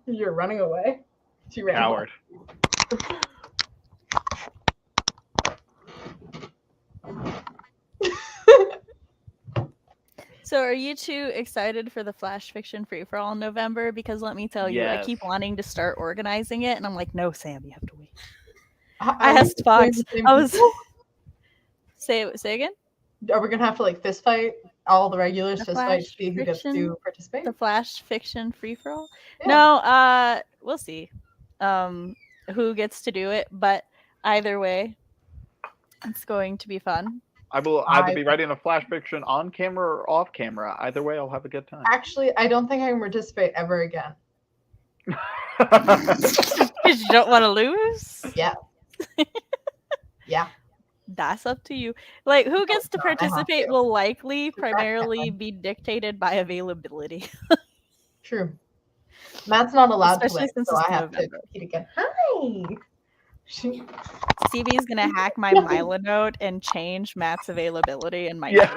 You're running away. She ran away. Coward. So are you two excited for the Flash Fiction Free-For-All in November? Because let me tell you, I keep Yes. wanting to start organizing it, and I'm like, no, Sam, you have to wait. Are I we asked doing Fox. the same I was people? say again. Are we gonna have to like fist fight all the regulars The fist fight to Flash see who gets Fiction- to participate? The Flash Fiction Free-For-All? Yeah. No, we'll see. Who gets to do it, but either way, it's going to be fun. I will either be writing a flash fiction on camera or off camera. Either way, I'll have a good time. Actually, I don't think I can participate ever again. Because you don't want to lose? Yeah. Yeah. That's up to you. Like, who gets to no, I have participate to. will likely Because that primarily can. be dictated by availability, True. Matt's not allowed to especially win, since so it's I have to November. compete again. Hi. CB's gonna hack my Milo note and change Matt's availability in my Yeah.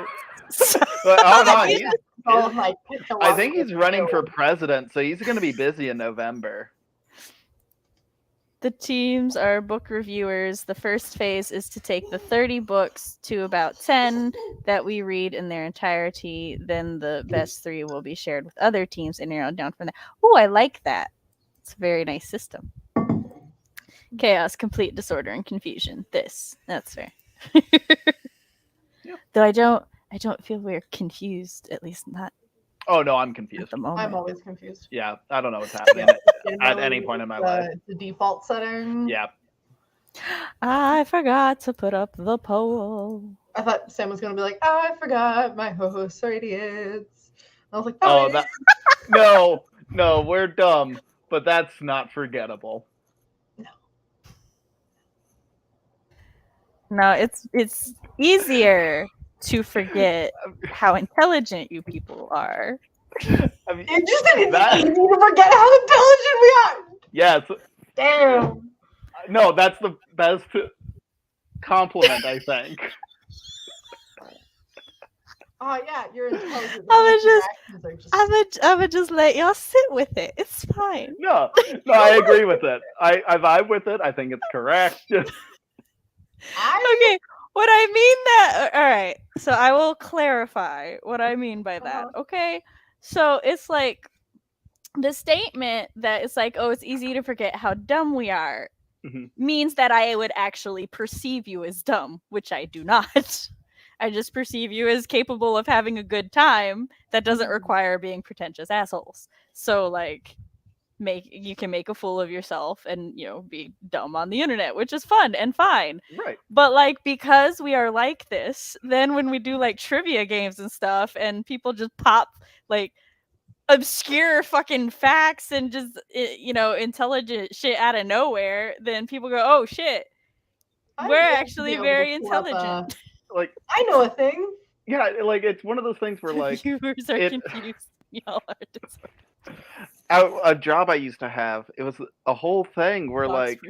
notes. But, oh no, Yeah. All of my I think he's running for president, so he's going to be busy in November. The teams are book reviewers. The first phase is to take the 30 books to about 10 that we read in their entirety. Then the best 3 will be shared with other teams and narrowed down from there. Oh, I like that. It's a very nice system. Chaos, complete disorder, and confusion. That's fair. Yeah. Though I don't feel we're confused, at least not Oh no, I'm at confused. the moment. I'm always confused. Yeah, I don't know what's happening at any point in my life. The default setting. Yeah. I forgot to put up the poll. I thought Sam was gonna be like, oh, I forgot my hosts are idiots. I was like, Oh, oh, that no, we're dumb, but that's not forgettable. No, it's easier to forget how intelligent you people are. I mean, it just it's that- easy to forget how intelligent we are. yes. Damn. No, that's the best compliment, I think. Oh yeah, you're intelligent. I'ma just let y'all sit with it. It's fine. No, I agree with it. I vibe with it. I think it's correct. Okay, what I mean that all right. So I will clarify what I mean by that. Okay, so it's like the statement that it's like, oh, it's easy to forget how dumb we are, means that I would actually perceive you as dumb, which I do not. I just perceive you as capable of having a good time that doesn't require being pretentious assholes. So like you can make a fool of yourself and be dumb on the internet, which is fun and fine. Right. But like because we are like this, then when we do like trivia games and stuff and people just pop like obscure fucking facts and just intelligent shit out of nowhere, then people go, oh shit, we're actually very intelligent. Like I know a thing. Yeah, like it's one of those things where like viewers are confused. Y'all are disordered. A job I used to have, it was a whole thing where like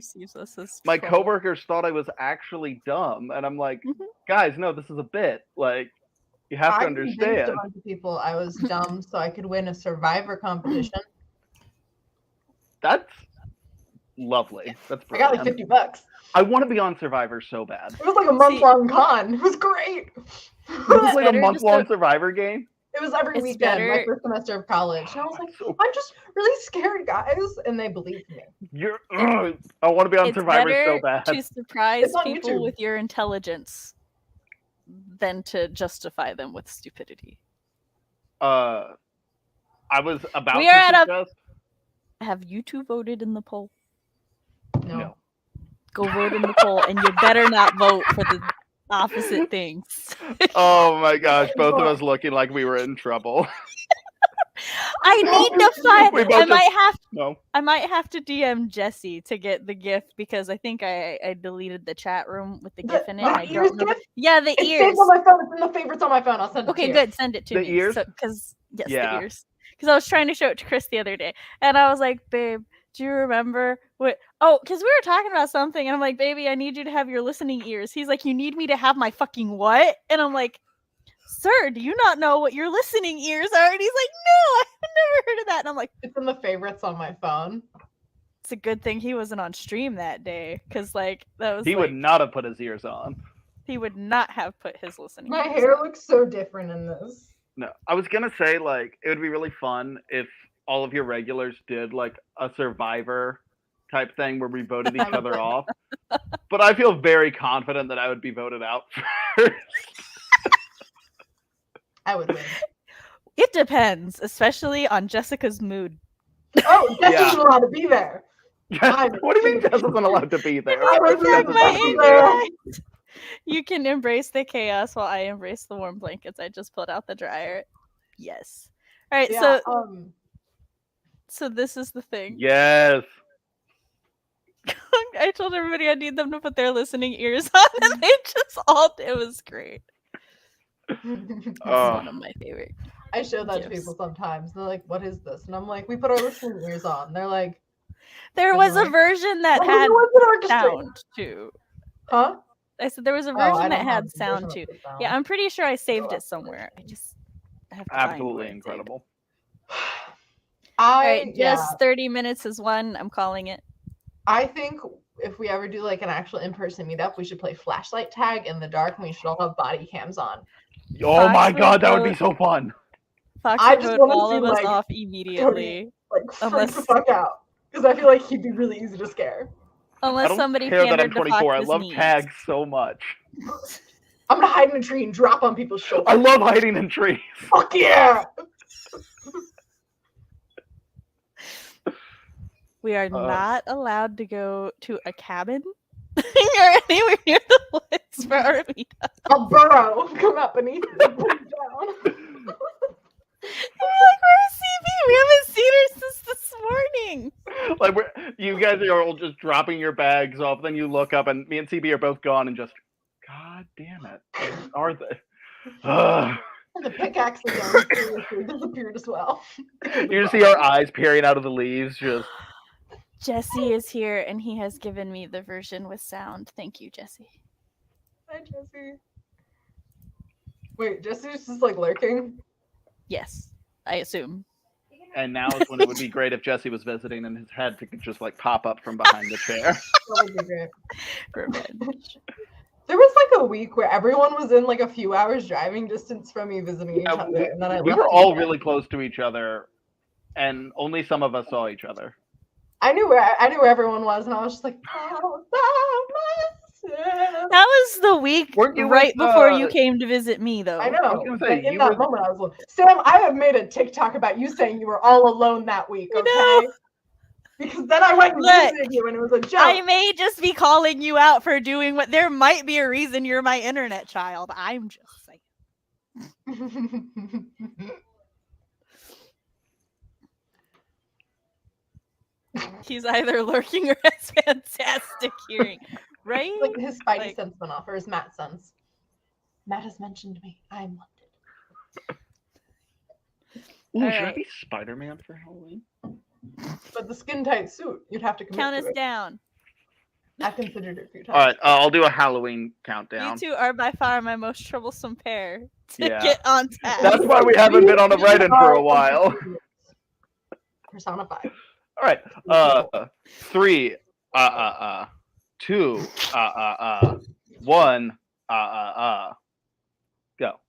my coworkers thought I was actually dumb, and I'm like, guys, no, this is a bit. Like, you have to understand. I convinced a bunch of people I was dumb so I could win a Survivor competition. That's lovely. That's brilliant. I got like $50. I want to be on Survivor so bad. It was like a month-long con. It was great. It was like a month-long Survivor game. It was every weekend, my first semester of college. And I was like, I'm just really scared, guys. And they believed me. I want to be on Survivor so bad. To surprise people with your intelligence than to justify them with stupidity. I was about to suggest. Have you two voted in the poll? No. Go vote in the poll, and you better not vote for the opposite things. Oh my gosh, both of us looking like we were in trouble. I need to find. I might have to DM Jesse to get the gift because I think I deleted the chat room with the GIF in it. I don't know. Yeah, the ears. It's on my phone. It's in the favorites on my phone. I'll send it to you. Okay, good. Send it to me. The ears? The ears. Because I was trying to show it to Chris the other day, and I was like, babe, do you remember what? Oh, because we were talking about something, and I'm like, baby, I need you to have your listening ears. He's like, you need me to have my fucking what? And I'm like, sir, do you not know what your listening ears are? And he's like, no, I've never heard of that. And I'm like, it's in the favorites on my phone. It's a good thing he wasn't on stream that day, because like that was. He would not have put his ears on. He would not have put his listening. My hair looks so different in this. No, I was gonna say like it would be really fun if all of your regulars did like a Survivor type thing where we voted each other off. But I feel very confident that I would be voted out first. I would win. It depends, especially on Jessica's mood. Oh, Jessica's allowed to be there. What do you mean Jessica's not allowed to be there? You can embrace the chaos while I embrace the warm blankets. I just pulled out the dryer. Yes. All right, so this is the thing. Yes. I told everybody I need them to put their listening ears on, and they just all. It was great. It's one of my favorite. I show that to people sometimes. They're like, "What is this?" And I'm like, "We put our listening ears on." They're like, There Doesn't was a work. version that "Well, had it was an orchestra." sound too. Huh? I said there was a Oh, I version that don't have had the version sound with too. the sound. Yeah, I'm pretty sure I saved that's it the somewhere. I version. just have to find where Absolutely it's saved. incredible. All right, just 30 minutes is one. I'm calling it. I think if we ever do like an actual in-person meetup, we should play flashlight tag in the dark, and we should all have body cams on. Oh my Fox god, that would vote- be so fun. Fox I would just vote wanna all see, of us like, off immediately. Like freak Unless- the fuck out, because I feel like he'd be really easy to scare. I Unless don't somebody care that I'm pandered to 24. I Fox's love needs. tags so much. I'm gonna hide in a tree and drop on people's shoulders. I love hiding in trees. Fuck yeah! We are not allowed to go to a cabin or anywhere near the woods for our meetup. I'll burrow, come up beneath you, and put you down. You're like, where's CB? We haven't seen her since this morning. Like you guys are all just dropping your bags off, then you look up and me and CB are both gone and just, god damn it. Where are they? Ugh. And the pickaxe again disappeared as well. You just see our eyes peering out of the leaves, just Jesse is here and he has given me the version with sound. Thank you, Jesse. Hi, Jesse. Wait, Jesse's just like lurking? Yes, I assume. and now is when it would be great if Jesse was visiting and his head could just like pop up from behind the chair. That would be great. Revenge. There was like a week where everyone was in like a few hours driving distance from me visiting each other, and then I We left were all again. really close to each other, and only some of us saw each other. I knew where everyone was, and I was just like, all by myself. That was the week Weren't you right with, before you came to visit me, though. I know. I was gonna say, Like, in you that was- moment, I was like, Sam, I have made a TikTok about you saying you were all alone that week, I okay? know. Because then I went and Look, visited you, and it was a joke. I may just be calling you out for doing what. There might be a reason you're my internet child. I'm just saying. He's either lurking or has fantastic hearing, right? Like his Spidey Like- sense went off, or his Matt sense. Matt has mentioned me. I'm wanted. Ooh, All should I right. be Spider-Man for Halloween? But the skin tight suit, you'd have to commit Count to us it. down. I've considered it a few times. All right, I'll do a Halloween countdown. You two are by far my most troublesome pair to Yeah. get on task. That's why we haven't been on a write-in for a while. Personified. All right, 3, 2, 1, go.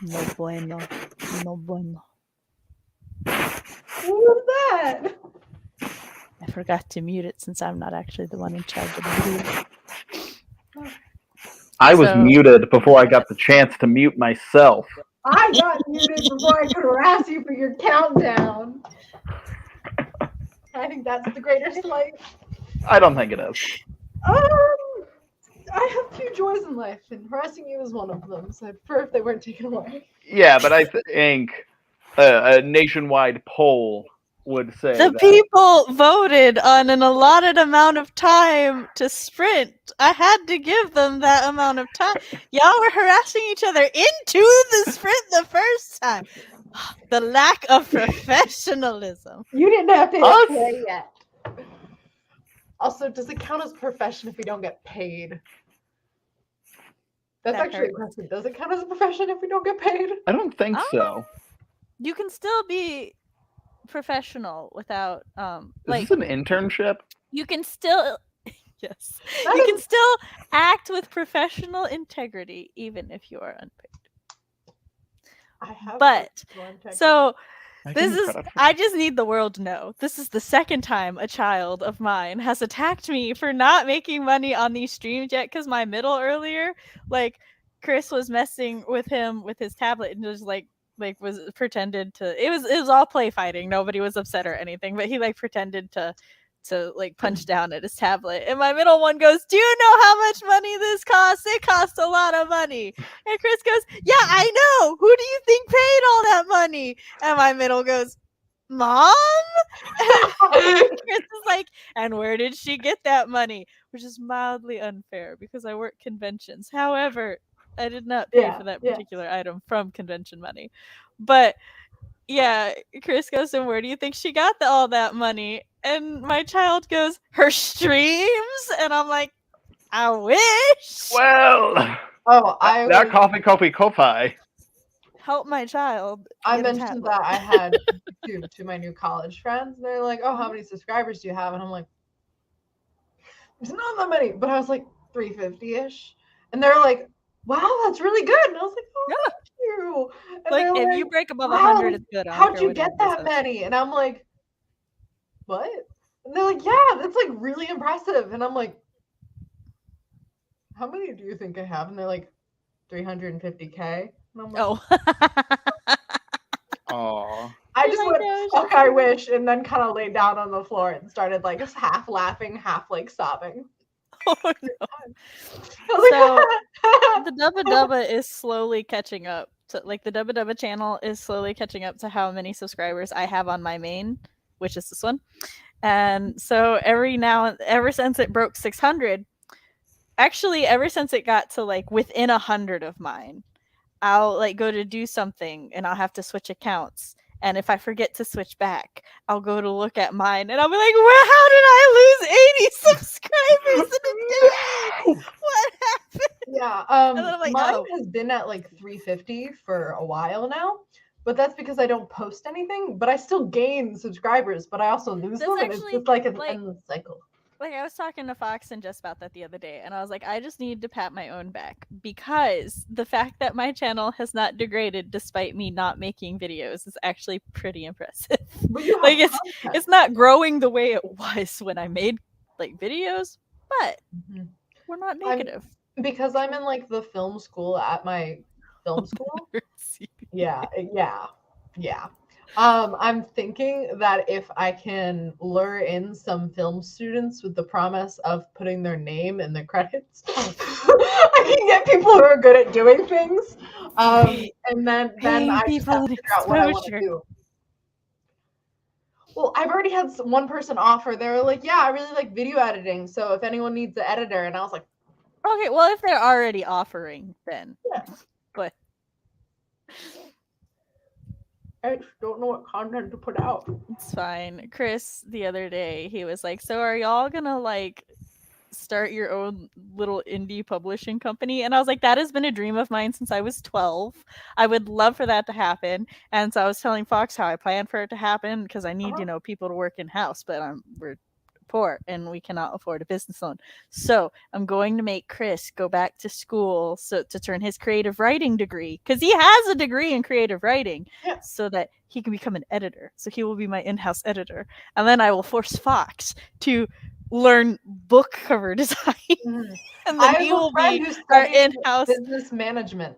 No bueno. No bueno. What was that? I forgot to mute it since I'm not actually the one in charge of the video. I was So- muted before I got the chance to mute myself. I got muted before I could harass you for your countdown. I think that's the greatest life. I don't think it is. I have few joys in life, and harassing you is one of them. So I'd prefer if they weren't taken away. Yeah, but I think a nationwide poll would say The that. people voted on an allotted amount of time to sprint. I had to give them that amount of time. Y'all were harassing each other into the sprint the first time. The lack of professionalism. You didn't have to hit Us? play yet. Also, does it count as profession if we don't get paid? That's That actually a hurts. question. Does it count as a profession if we don't get paid? I don't think so. You can still be professional without Is like this an internship? you can still yes. That You can is- still act with professional integrity even if you are unpaid. I have. But professional integrity. so I this give you is credit for I just need the world to know. This is the second time a child of mine has attacked me for not making money on these streams yet because my middle earlier, like Chris was messing with him with his tablet and just like was pretended to it was all play fighting. Nobody was upset or anything, but he like pretended to like punch down at his tablet. And my middle one goes, "Do you know how much money this costs? It costs a lot of money." And Chris goes, "Yeah, I know. Who do you think paid all that money?" And my middle goes, "Mom?" And Chris is like, "And where did she get that money?" Which is mildly unfair because I work conventions. However, I did not pay for that particular item from convention money. But yeah, Chris goes, "And where do you think she got all that money?" And my child goes, "Her streams." And I'm like, "I wish." Well, Oh, that coffee. Help my child. I get a mentioned tablet. that I had to my new college friends. And they're like, "Oh, how many subscribers do you have?" And I'm like, "There's not that many," but I was like 350-ish. And they're like, "Wow, that's really good." And I was like, "Oh, Yeah. thank you." And Like they're if you break above "Wow, 100, it's good. I don't how'd care you what get anybody that says. many? And I'm like, "What?" And they're like, "Yeah, that's like really impressive." And I'm like, "How many do you think I have?" And they're like, 350K. And I'm like, Oh. Aw. I You're just like, went, "No, it's "Fuck, just I me." wish," and then kind of laid down on the floor and started like just half laughing, half like sobbing. Oh no. I was So like, the Dubba Dubba is slowly catching up to like the Dubba Dubba channel is slowly catching up to how many subscribers I have on my main, which is this one. And so ever since it broke 600, actually ever since it got to like within 100 of mine, I'll like go to do something and I'll have to switch accounts. And if I forget to switch back, I'll go to look at mine and I'll be like, "Well, how did I lose 80 subscribers in a day? What happened?" yeah, then I'm like, mine "Oh." has been at like 350 for a while now, but that's because I don't post anything. But I still gain subscribers, but I also lose That's them, and it's actually, just like an like- endless cycle. Like I was talking to Fox and just about that the other day, and I was like, I just need to pat my own back because the fact that my channel has not degraded despite me not making videos is actually pretty impressive. But you have Like content. it's not growing the way it was when I made like videos, but Mhm. we're not I'm- negative. Because I'm in like the film school at my film school. Yeah. I'm thinking that if I can lure in some film students with the promise of putting their name in the credits, I can get people who are good at doing things. And then Paying I just people have to an figure out what I want to exposure. do. Well, I've already had one person offer. They were like, "Yeah, I really like video editing. So if anyone needs an editor," and I was like, Okay, well if they're already offering, then Yeah. But "I just don't know what content to put out." it's fine. Chris the other day, he was like, "So are y'all gonna like start your own little indie publishing company?" And I was like, "That has been a dream of mine since I was 12. I would love for that to happen." And so I was telling Fox how I plan for it to happen because I need, Uh-huh. people to work in house, but we're poor and we cannot afford a business loan. So I'm going to make Chris go back to school to turn his creative writing degree, because he has a degree in creative writing, so that he can become an editor. So he will be my in-house editor. And then I will force Fox to learn book cover design. And then he will be our in-house business management.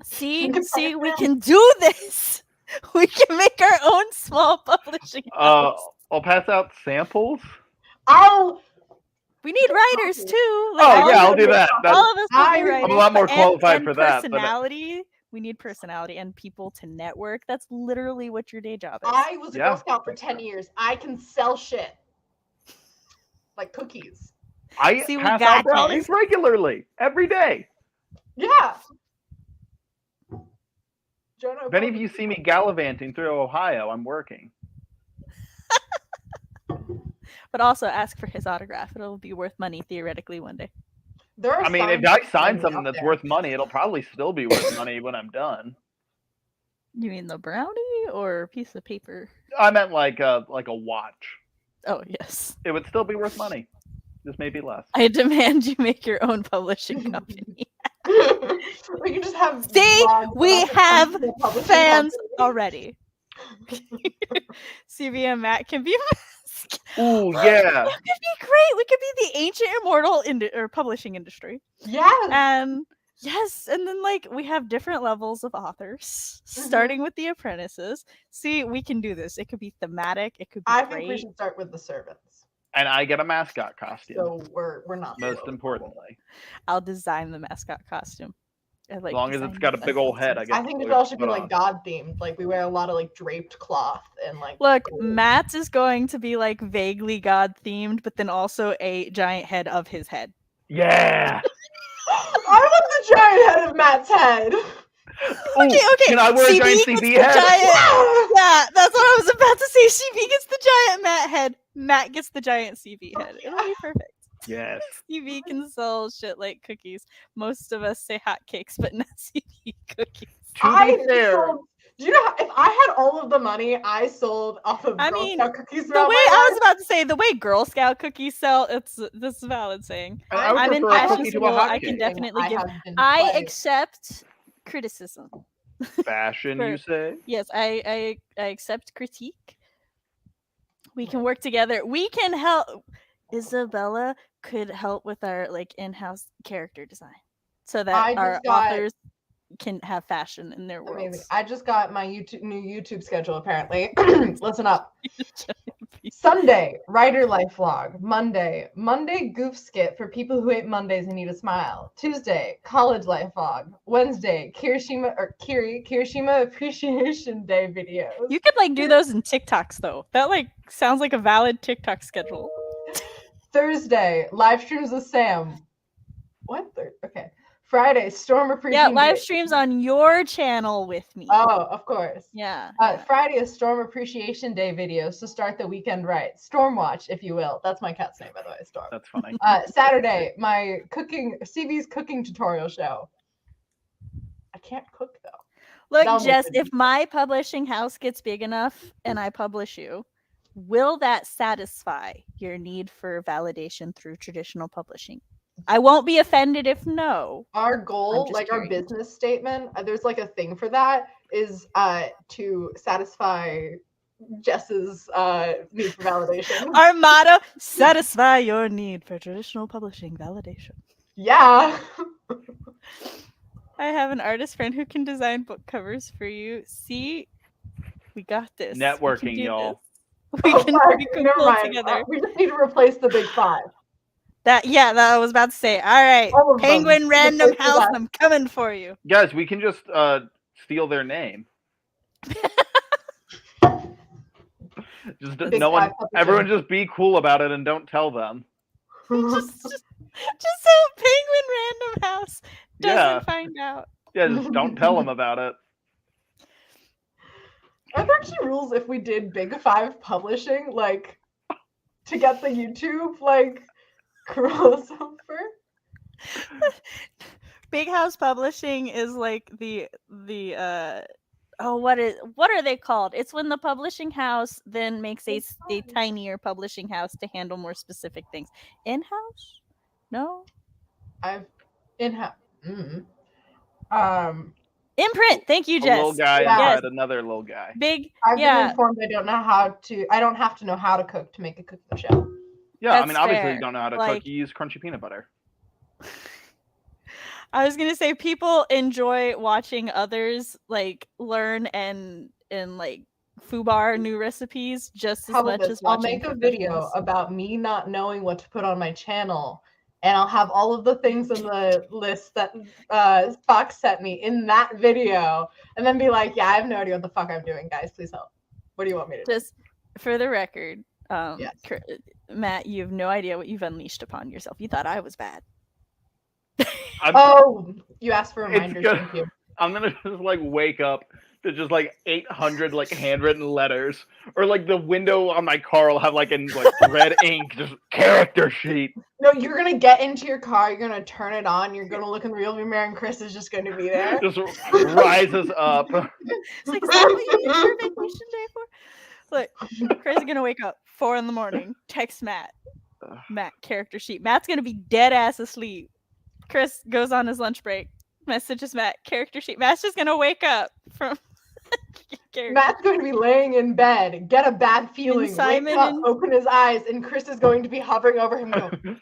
See, we can do this. We can make our own small publishing house. I'll pass out samples. We need writers too. I'll do that. All of us will be writers. I'm a lot more qualified and for that. Personality. We need personality and people to network. That's literally what your day job is. I was a Girl Scout for 10 years. I can sell shit. Like cookies. I pass out brownies regularly. Every day. Yeah. If any of you see me gallivanting through Ohio, I'm working. But also ask for his autograph. It'll be worth money theoretically one day. I mean, if I sign something that's worth money, it'll probably still be worth money when I'm done. You mean the brownie or a piece of paper? I meant like a watch. Oh, yes. It would still be worth money. Just maybe less. I demand you make your own publishing company. We can just have. See, we have fans already. CB and Matt can be masked. Ooh, yeah. That could be great. We could be the ancient immortal publishing industry. Yes. And yes, and then like we have different levels of authors, starting with the apprentices. See, we can do this. It could be thematic. It could be I great. think we should start with the servants. And I get a mascot costume. So we're not. Most importantly. I'll design the mascot costume. As long as it's got a big old head, I guess. I think it all should be like God themed. Like we wear a lot of like draped cloth and like. Look, Matt's is going to be like vaguely God themed, but then also a giant head of his head. Yeah. I want the giant head of Matt's head. Okay. Can I wear a giant CB head? Yeah, that's what I was about to say. CB gets the giant Matt head. Matt gets the giant CB head. It'll be perfect. Yes. CB can sell shit like cookies. Most of us say hotcakes, but not CB cookies. Do you know if I had all of the money I sold off of Girl Scout cookies? The way I was about to say, the way Girl Scout cookies sell, this is a valid saying. I'm in fashion school. I can definitely give. I accept criticism. Fashion, you say? Yes, I accept critique. We can work together. We can help. Isabella could help with our like in-house character design, so that our authors can have fashion in their world. Amazing. I just got my new YouTube schedule. Apparently, listen up. Sunday, writer life vlog. Monday, goof skit for people who hate Mondays and need a smile. Tuesday, college life vlog. Wednesday, Kirishima Appreciation Day videos. You could like do those in TikToks though. That like sounds like a valid TikTok schedule. Thursday, live streams with Sam. What? Okay. Friday, Storm Appreciation. Yeah, live streams on your channel with me. Oh, of course. Yeah. Friday is Storm Appreciation Day videos to start the weekend right. Storm Watch, if you will. That's my cat's name, by the way, Storm. That's funny. Saturday, my CB's cooking tutorial show. I can't cook though. Look, Jess, if my publishing house gets big enough and I publish you, will that satisfy your need for validation through traditional publishing? I won't be offended if no. Our goal, like our business statement, there's like a thing for that, is to satisfy Jess's need for validation. Our motto, satisfy your need for traditional publishing validation. Yeah. I have an artist friend who can design book covers for you. See, we got this. Networking, y'all. We can pull together. We just need to replace the big five. That I was about to say. All right, Penguin Random House, I'm coming for you. Guys, we can just steal their name. Just no one, everyone, just be cool about it and don't tell them. just so Penguin Random House doesn't find out. Yeah, just don't tell them about it. Are there actually rules if we did Big Five publishing, like to get the YouTube crossover? Big House Publishing is like the oh, what are they called? It's when the publishing house then makes a tinier publishing house to handle more specific things. In-house? No. I've in-house. Imprint. Thank you, A little Jess. guy Yeah. inside another little guy. Big. I've been Yeah. informed I don't have to know how to cook to make a cooking show. Yeah, I That's mean, obviously fair. you don't know how to Like- cook. You use crunchy peanut butter. I was gonna say people enjoy watching others like learn and like foobar new recipes just as How about much this? as I'll watching make a video professionals. about me not knowing what to put on my channel, and I'll have all of the things in the list that Fox sent me in that video, and then be like, yeah, I have no idea what the fuck I'm doing, guys. Please help. What do you want me to do? Just for the record, Yes. Matt, you have no idea what you've unleashed upon yourself. You thought I was bad. Oh, you asked for It's reminders. good. Thank you. I'm gonna just like wake up to just like 800 like handwritten letters, or like the window on my car will have like in like red ink just character sheet. No, you're gonna get into your car. You're gonna turn it on. You're gonna look in the rearview mirror, and Chris is just going to be there. Just rises up. It's like, is that what you use your vacation day for? Look, Chris is gonna wake up 4 a.m. Text Matt. Matt character sheet. Matt's gonna be dead ass asleep. Chris goes on his lunch break. Messages Matt character sheet. Matt's just gonna wake up from. Matt's going to be laying in bed, get a bad feeling, Simon wake up, and- open his eyes, and Chris is going to be hovering over him. Going,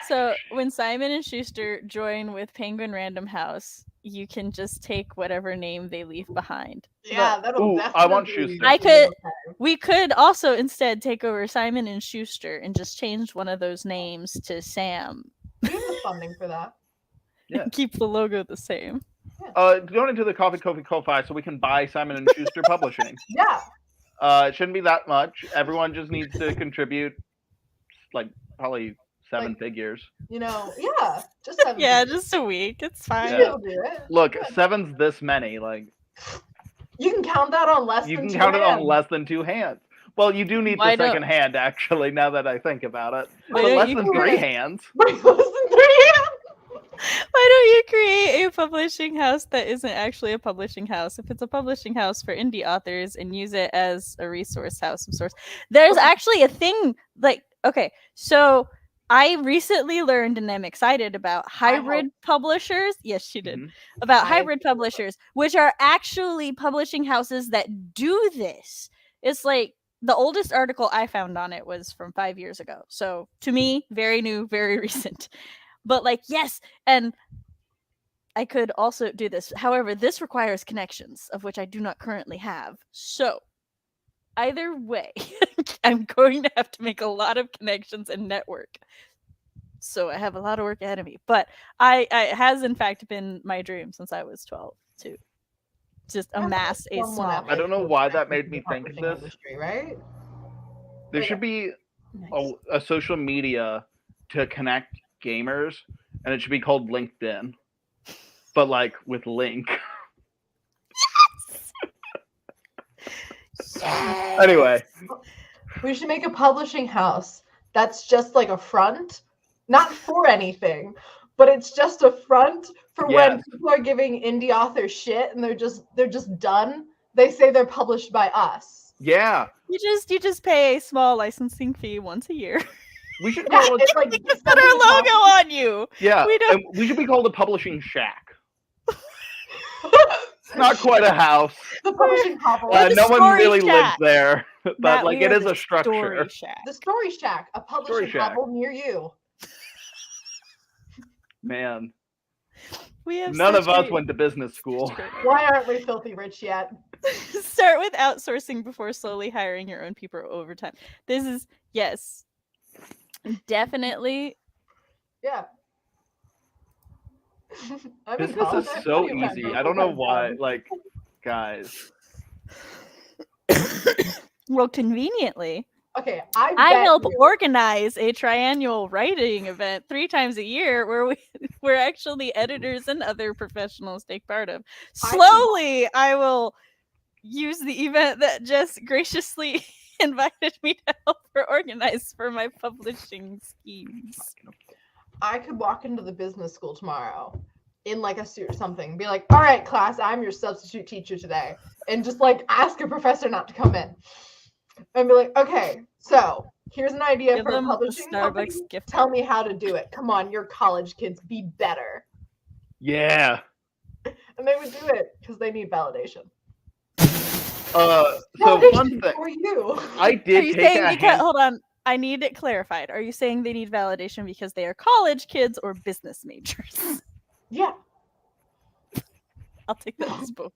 So when Simon and Schuster join with Penguin Random House, you can just take whatever name they leave behind. yeah, that'll Ooh, definitely. I want Schuster. I could- We could also instead take over Simon and Schuster and just change one of those names to Sam. We have the funding for that. Yeah. And keep the logo the same. Donate to the Ko-Fi so we can buy Simon and Schuster Publishing. Yeah. It shouldn't be that much. Everyone just needs to contribute, like probably 7 Like- figures. You know, yeah. Just 7 Yeah, figures. just a week. It's fine. Yeah. You'll do it. Look, Good. 7's this many. Like You can count that on less you than can 2 count it on hands. less than 2 hands. Well, you do need Why the don't- second hand, actually. Now that I think about it, Why but don't less you than create- 3 hands. Wait, less than 3 hands? Why don't you create a publishing house that isn't actually a publishing house? If it's a publishing house for indie authors and use it as a resource house of sorts. There's actually a thing like, okay, so I recently learned and I'm excited about hybrid publishers. Yes, she did. Mhm. About I- hybrid publishers, which are actually publishing houses that do this. It's like the oldest article I found on it was from 5 years ago. So to me, very new, very recent. But like, yes, and I could also do this. However, this requires connections, of which I do not currently have. So either way, I'm going to have to make a lot of connections and network. So I have a lot of work ahead of me. But it has in fact been my dream since I was 12 to just amass a Someone small. at I don't know my why school that made me in the think of publishing this. industry, right? There Okay. should be Nice. a social media to connect gamers, and it should be called LinkedIn, but like with link. Anyway, We should make a publishing house that's just like a front, not for anything, but it's just a front for when Yes. people are giving indie authors shit and they're just done. They say they're published by us. yeah, You just pay a small licensing fee once a year. we should Yeah, call it. it's like Put instead our of the logo on you. Yeah, we don't- and we should be called a publishing shack. It's not quite a house. the publishing hovel. Or the No one story really lives shack. there, but Matt, like we it are is the a structure. Story shack. The Story Shack, a publishing Shack. hovel near you. Man, We have none of such us great- went to business school. such great Why aren't we filthy rich yet? Start with outsourcing before slowly hiring your own people over time. This is, yes, definitely. Yeah. I'm in Business college. is I have so plenty of time easy. for a I don't know full-time why. job. Like, guys, Well, conveniently, Okay, I bet help you- organize a triannual writing event 3 times a year where actually editors and other professionals take part of. Slowly, I will use the event that Jess graciously invited me to help her organize for my publishing schemes. I could walk into the business school tomorrow in like a suit or something. Be like, all right, class, I'm your substitute teacher today. And just like ask a professor not to come in. And be like, okay, so here's an idea Give for a them a publishing company. Starbucks gift Tell card. me how to do it. Come on, you're college kids. Be better. Yeah. And they would do it because they need validation. So Validation fun thing. for you. I Are did you take saying a because hand. hold on? I need it clarified. Are you saying they need validation because they are college kids or business majors? Yeah. I'll take that as both.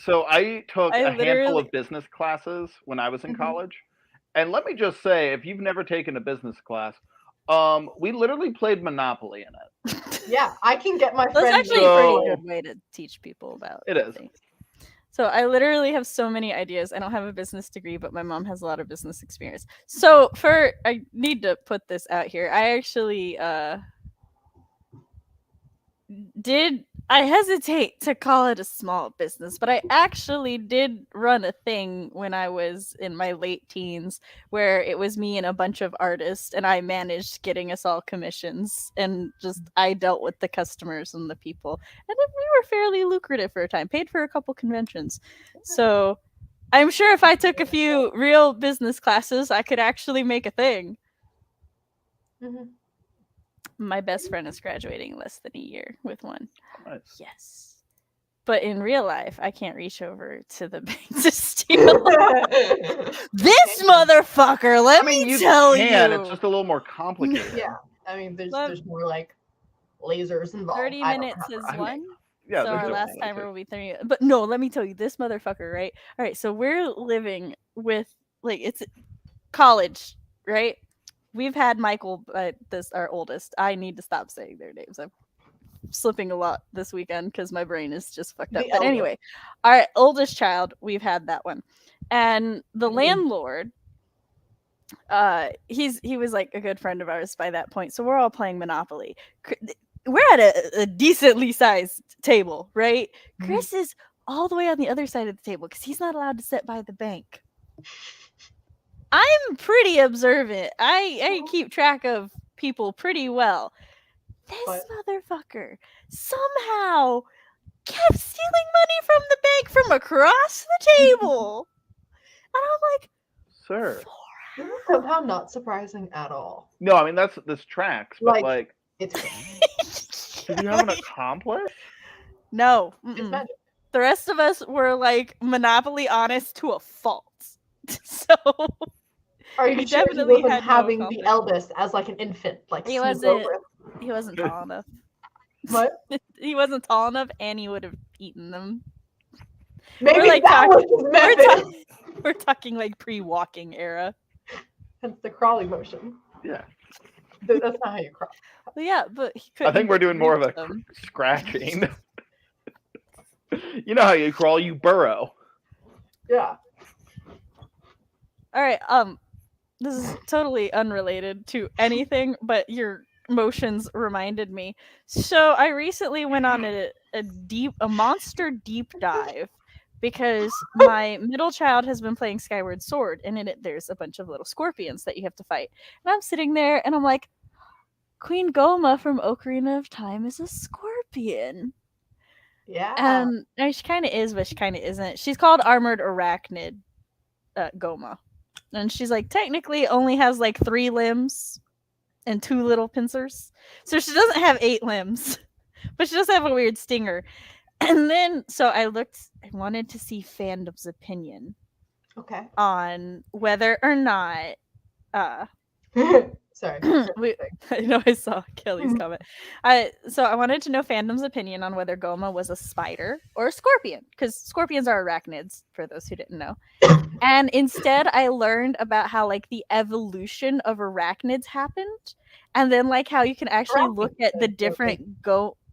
So I took I a handful literally- of business classes when I was in Mhm. college, and let me just say, if you've never taken a business class, we literally played Monopoly in it. Yeah. I can get my That's friend. actually a pretty So- good way to teach people about It is. things. So I literally have so many ideas. I don't have a business degree, but my mom has a lot of business experience. So I need to put this out here. I actually I hesitate to call it a small business, but I actually did run a thing when I was in my late teens where it was me and a bunch of artists, and I managed getting us all commissions, and just I dealt with the customers and the people, and we were fairly lucrative for a time, paid for a couple conventions. So I'm sure if I took a few real business classes, I could actually make a thing. Mhm. My best friend is graduating less than a year with one. Nice. Yes. But in real life, I can't reach over to the bank to steal. This motherfucker, let I mean, me you tell can. you. It's just a little more complicated. Yeah. I mean, Love- there's more like lasers involved. 30 I don't minutes have is that. one. Yeah. So there's our last definitely timer two. will be 30. But no, let me tell you, this motherfucker, right? All right, so we're living with, like, it's college, right? We've had Michael, our oldest. I need to stop saying their names. I'm slipping a lot this weekend because my brain is just fucked up. The But elder. anyway, our oldest child, we've had that one. And the Mhm. landlord, he was like a good friend of ours by that point. So we're all playing Monopoly. We're at a decently sized table, right? Mhm. Chris is all the way on the other side of the table because he's not allowed to sit by the bank. I'm pretty observant. I keep track of people pretty well. This But- motherfucker somehow kept stealing money from the bank from across the table. And I'm like, Sir. This is somehow not surprising at all. No, I mean this tracks, but Like- like, It's did you have an Like, accomplice? no. it's Mm-mm. magic. The rest of us were like Monopoly honest to a fault. So Are you He sure he definitely wasn't had no having the confidence. eldest as like an infant, like He snoop wasn't- over? he wasn't tall enough. What? He wasn't tall enough, and he would have eaten them. Maybe like that was his We're, method. we're talking like pre-walking era. Hence the crawling motion. Yeah. That's not how you crawl. But yeah, but he I couldn't. think we're doing more of a them. scratching. You know how you crawl, you burrow. Yeah. All right. This is totally unrelated to anything, but your motions reminded me. So I recently went on a monster deep dive because my middle child has been playing Skyward Sword, and in it there's a bunch of little scorpions that you have to fight. And I'm sitting there and I'm like, Queen Goma from Ocarina of Time is a scorpion. Yeah. And she kind of is, but she kind of isn't. She's called Armored Arachnid Goma. And she's like, technically only has like 3 limbs and 2 little pincers. So she doesn't have 8 limbs, but she does have a weird stinger. And then, so I wanted to see fandom's opinion Okay. on whether or not, Sorry. I know I saw Kelly's comment. So I wanted to know fandom's opinion on whether Goma was a spider or a scorpion, because scorpions are arachnids, for those who didn't know. And instead, I learned about how like the evolution of arachnids happened, and then like how you can actually look at the different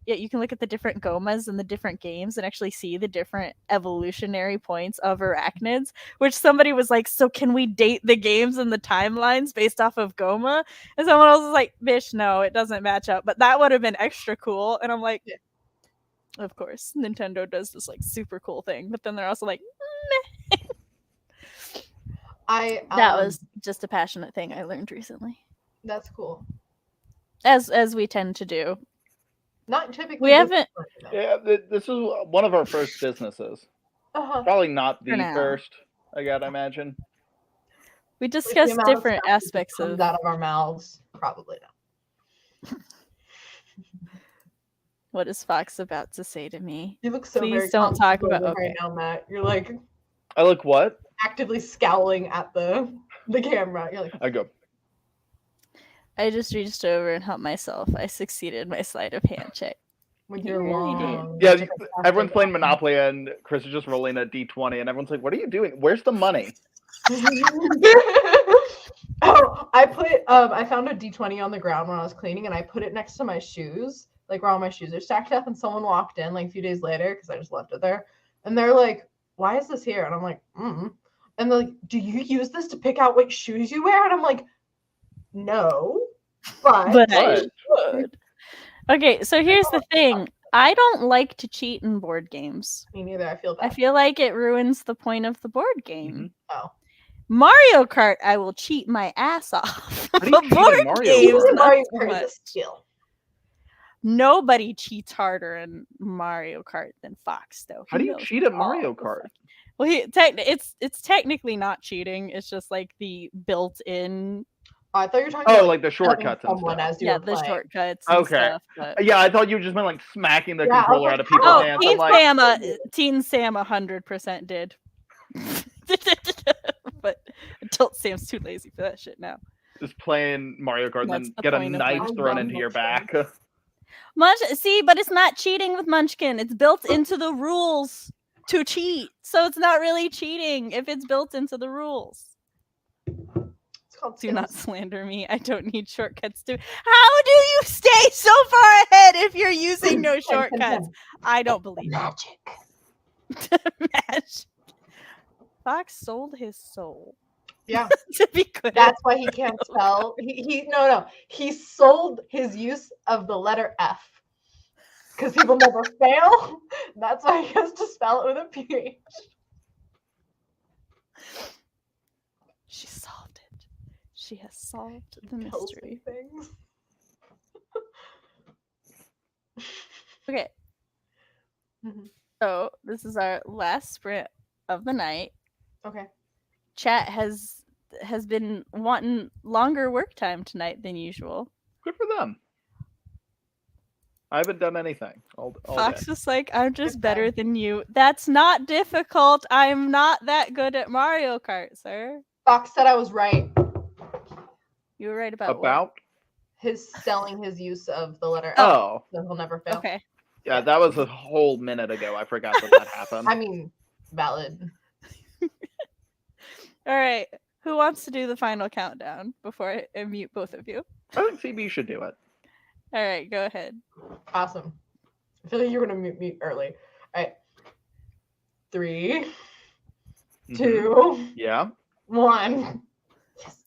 you can look at the different Gomas in the different games and actually see the different evolutionary points of arachnids, which somebody was like, so can we date the games and the timelines based off of Goma? And someone else was like, bish, no, it doesn't match up. But that would have been extra cool. And I'm like, Yeah. Of course, Nintendo does this like super cool thing. But then they're also like, that was just a passionate thing I learned recently. That's cool. As we tend to do. Not typically. We haven't. Yeah, this is one of our first businesses. Probably not For the now. first. I gotta imagine. We With the discussed amount of different stuff that aspects comes of out of our mouths. Probably not. what is Fox about to say to me. You look so Please very don't talk about. contemplative Okay. right now, Matt. You're like I look what? actively scowling at the camera. You're like, I go. I just reached over and helped myself. I succeeded my sleight of hand check. with You your really did. long. Yeah, magic of everyone's casting. playing Monopoly and Chris is just rolling a d20 and everyone's like, "What are you doing? Where's the money?" Oh, I found a D20 on the ground when I was cleaning and I put it next to my shoes, like where all my shoes are stacked up, and someone walked in like a few days later because I just left it there. And they're like, "Why is this here?" And I'm like, And they're like, "Do you use this to pick out which shoes you wear?" And I'm like, "No, but I What? would. Okay, so here's the thing. I don't like to cheat in board games. me neither. I feel bad. I feel like it ruins the point of the board game. Mhm. Oh. Mario Kart, I will cheat my ass off. How do you But cheat in board Mario games, Kart? not Mario so Kart is a much. skill. Nobody cheats harder in Mario Kart than Fox, though. How He do you knows cheat at all Mario the Kart? fuck- Well, it's technically not cheating. It's just like the built-in, Oh, I thought you were talking Oh, about like the having shortcuts and someone stuff. as you were the playing. shortcuts and Okay. stuff. But Yeah, I thought you just meant like smacking the Yeah, I was controller like, out of people's oh, hands. Teen I'm like, Sam 100% did. But adult Sam's too lazy for that shit now. just playing Mario Kart and That's then the get a point of knife Munchkin. thrown I into love your back. See, but it's not cheating with Munchkin. It's built into the rules to cheat. So it's not really cheating if it's built into the rules. It's called Do not skills. slander me. I don't need shortcuts to. How do you stay so far ahead if you're using no shortcuts? I don't believe Magic. Magic. Fox sold his soul Yeah. to be good. That's why he can't spell. He sold his use of the letter F because he will never fail. That's why he has to spell it with a PH. She solved it. She has solved the Kills mystery. me things. Okay. Mhm. So this is our last sprint of the night. Okay. Chat has been wanting longer work time tonight than usual. Good for them. I haven't done anything all Fox day. was like, I'm just Good better time. than you. That's not difficult. I'm not that good at Mario Kart, sir. Fox said I was right. You were right about About? His selling his use of the letter F, Oh. so he'll never what? fail. Okay. Yeah, that was a whole minute ago. I forgot that happened. I mean, valid. All right. Who wants to do the final countdown before I mute both of you? I think CB should do it. All right, go ahead. Awesome. I feel like you're gonna mute me early. All right. 3, Mhm. 2, Yeah. 1. Yes.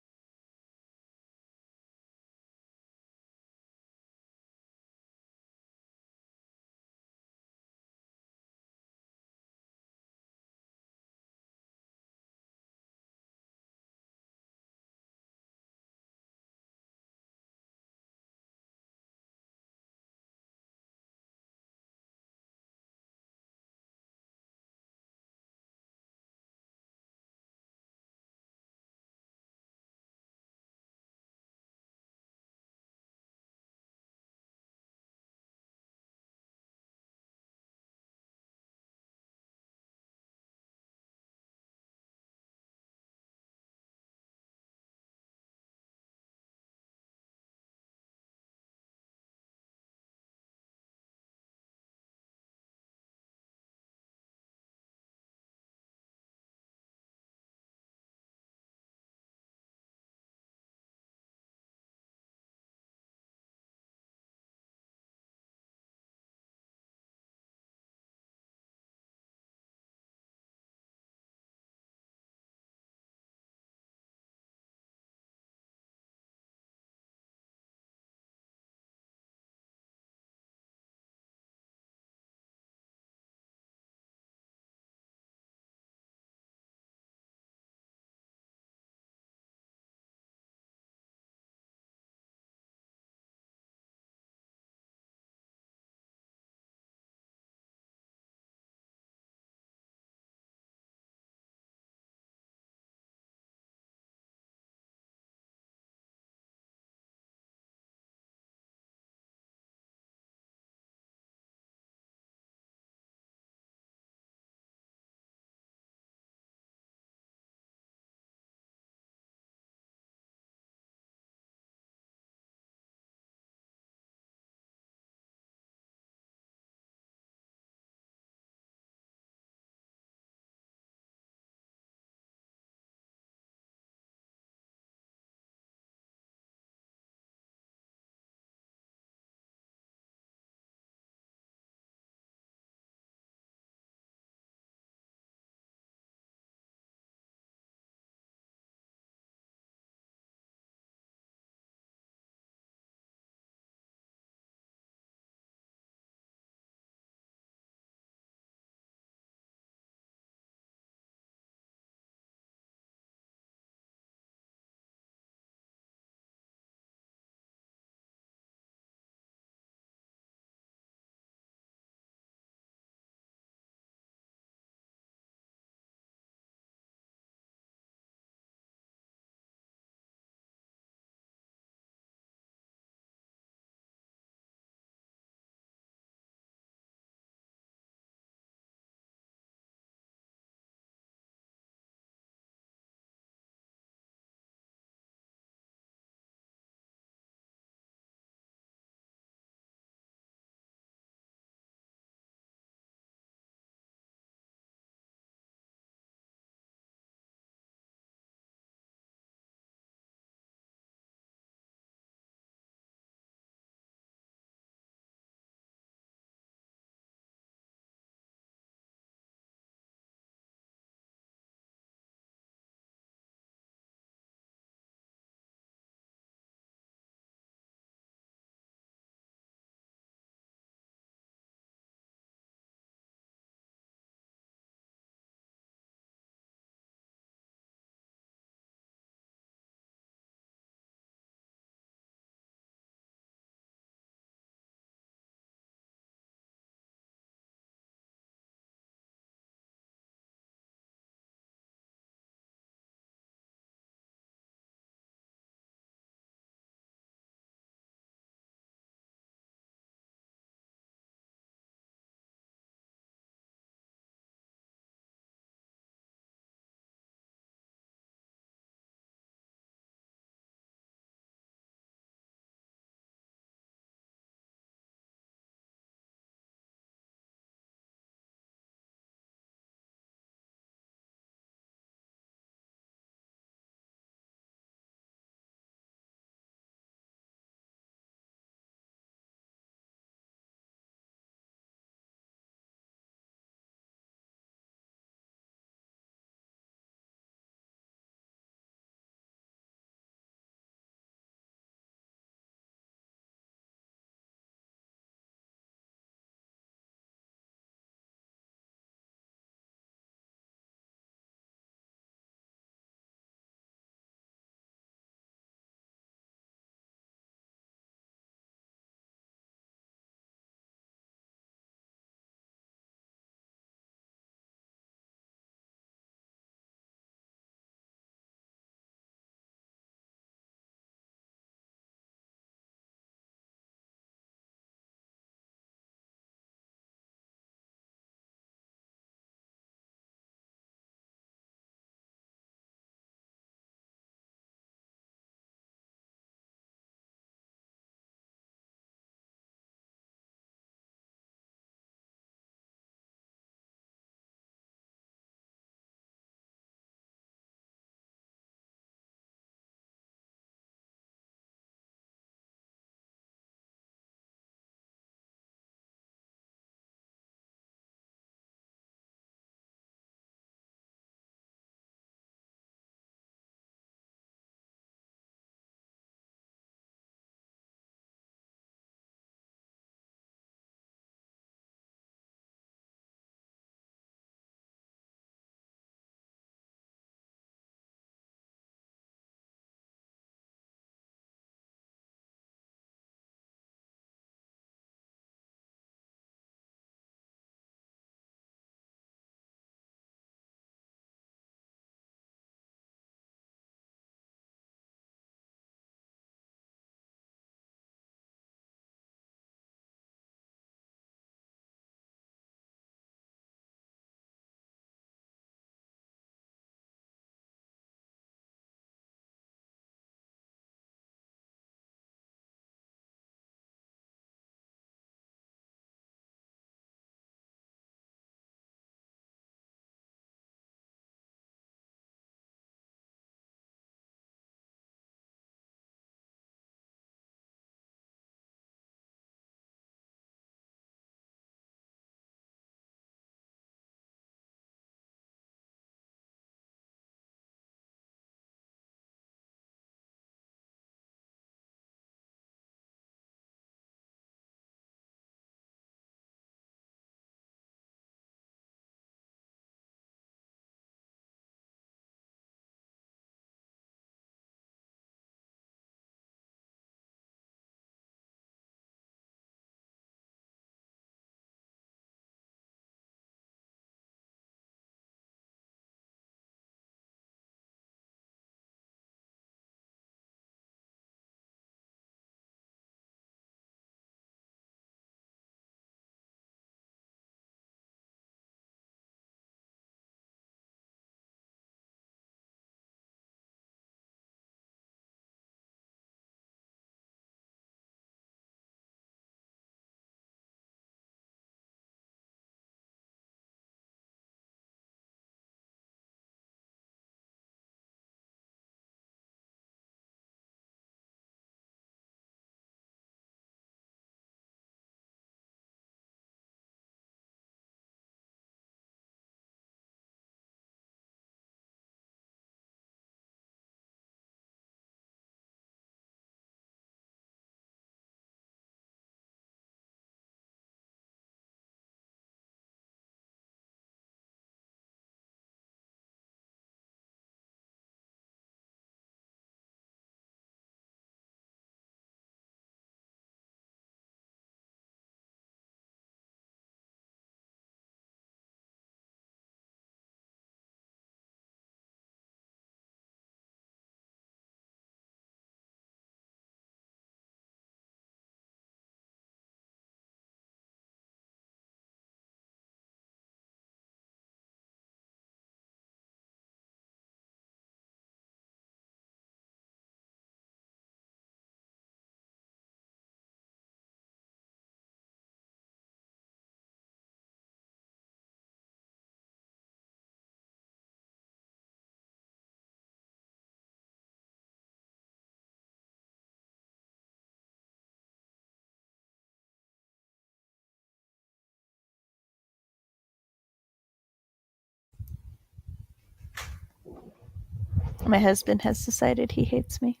My husband has decided he hates me.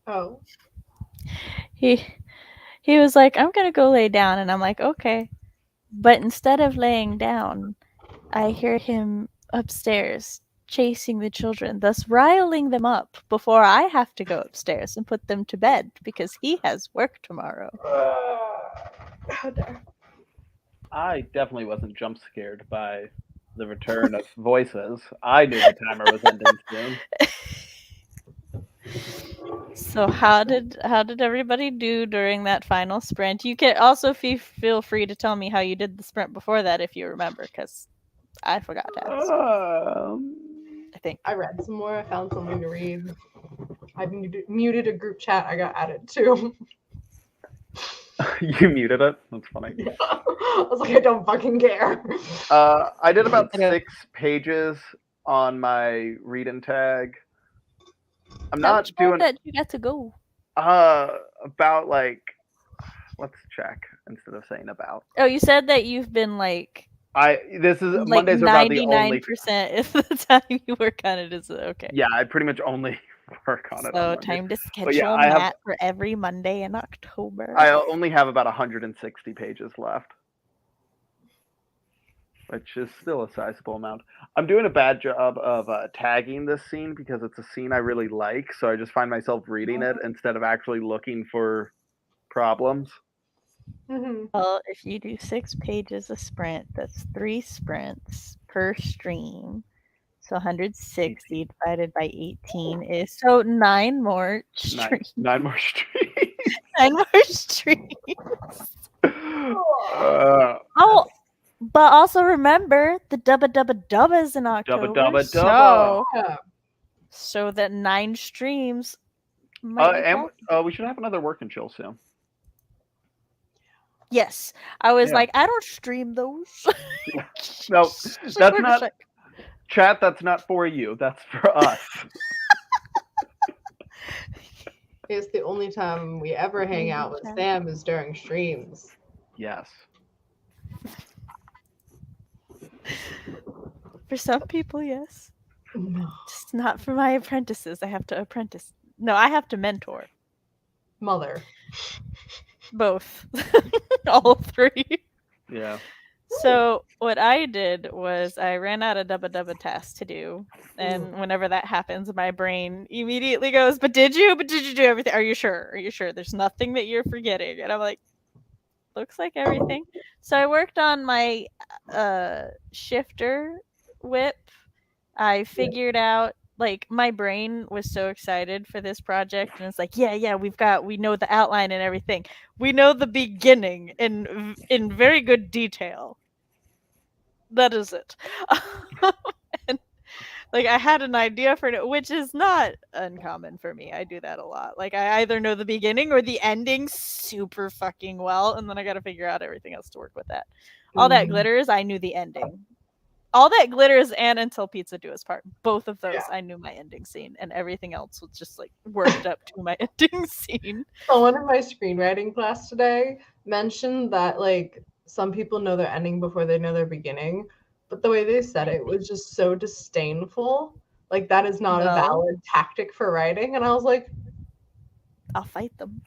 Oh. He was like, I'm gonna go lay down, and I'm like, okay. But instead of laying down, I hear him upstairs chasing the children, thus riling them up before I have to go upstairs and put them to bed because he has work tomorrow. How dare. I definitely wasn't jump scared by the return of voices. I knew the timer was ending soon. So how did everybody do during that final sprint? You can also feel free to tell me how you did the sprint before that if you remember, because I forgot to ask. I think I read some more. I found something to read. I muted a group chat I got added to. You muted it? That's funny. Yeah. I was like, I don't fucking care. I did about I don't- 6 pages on my read and tag. I'm How not much more doing that you got to go. about like, let's check instead of saying about. Oh, you said that you've been like This is like Mondays are about the only 99% of the time you work on it. Is okay. Yeah, I pretty much only work on it. So on Mondays. time to schedule yeah, I have- Matt for every Monday in October. I only have about 160 pages left, which is still a sizable amount. I'm doing a bad job of tagging this scene because it's a scene I really like, so I just find myself reading it instead of actually looking for problems. Mm-hmm. Well, if you do 6 pages a sprint, that's 3 sprints per stream. So 160 divided by 18 is so 9 more streams. 9 more streams. 9 more streams. Uh, Oh, but also remember the dubba is in October. dubba. So that 9 streams. might be and possible. we should have another work and chill soon. Yes, I was Yeah. like, I don't stream those. No, She's that's "Where the not- fuck?" Chat, that's not for you. That's for us. It's the only time we ever hang out with Sam is during streams. Yes. For some people, yes. No. Just not for my apprentices. I have to apprentice. No, I have to mentor. Mother. Both. All 3. Yeah. So what I did was I ran out of dubba tasks to do. And whenever that happens, my brain immediately goes, but did you do everything? Are you sure? Are you sure? There's nothing that you're forgetting. And I'm like, looks like everything. So I worked on my shifter whip. I figured out, like, my brain was so excited for this project, and it's like, yeah, we know the outline and everything. We know the beginning in very good detail. That is it. And, like, I had an idea for it, which is not uncommon for me. I do that a lot. Like, I either know the beginning or the ending super fucking well, and then I gotta figure out everything else to work with that. All That Glitters, I knew the ending. All That Glitters and Until Pizza Do Us Part. Both of those, I knew my ending scene, and everything else was just, like, worked up to my ending scene. Someone in my screenwriting class today mentioned that, like, some people know their ending before they know their beginning, but the way they said it was just so disdainful. Like, that is not a valid tactic for writing. And I was like, I'll fight them.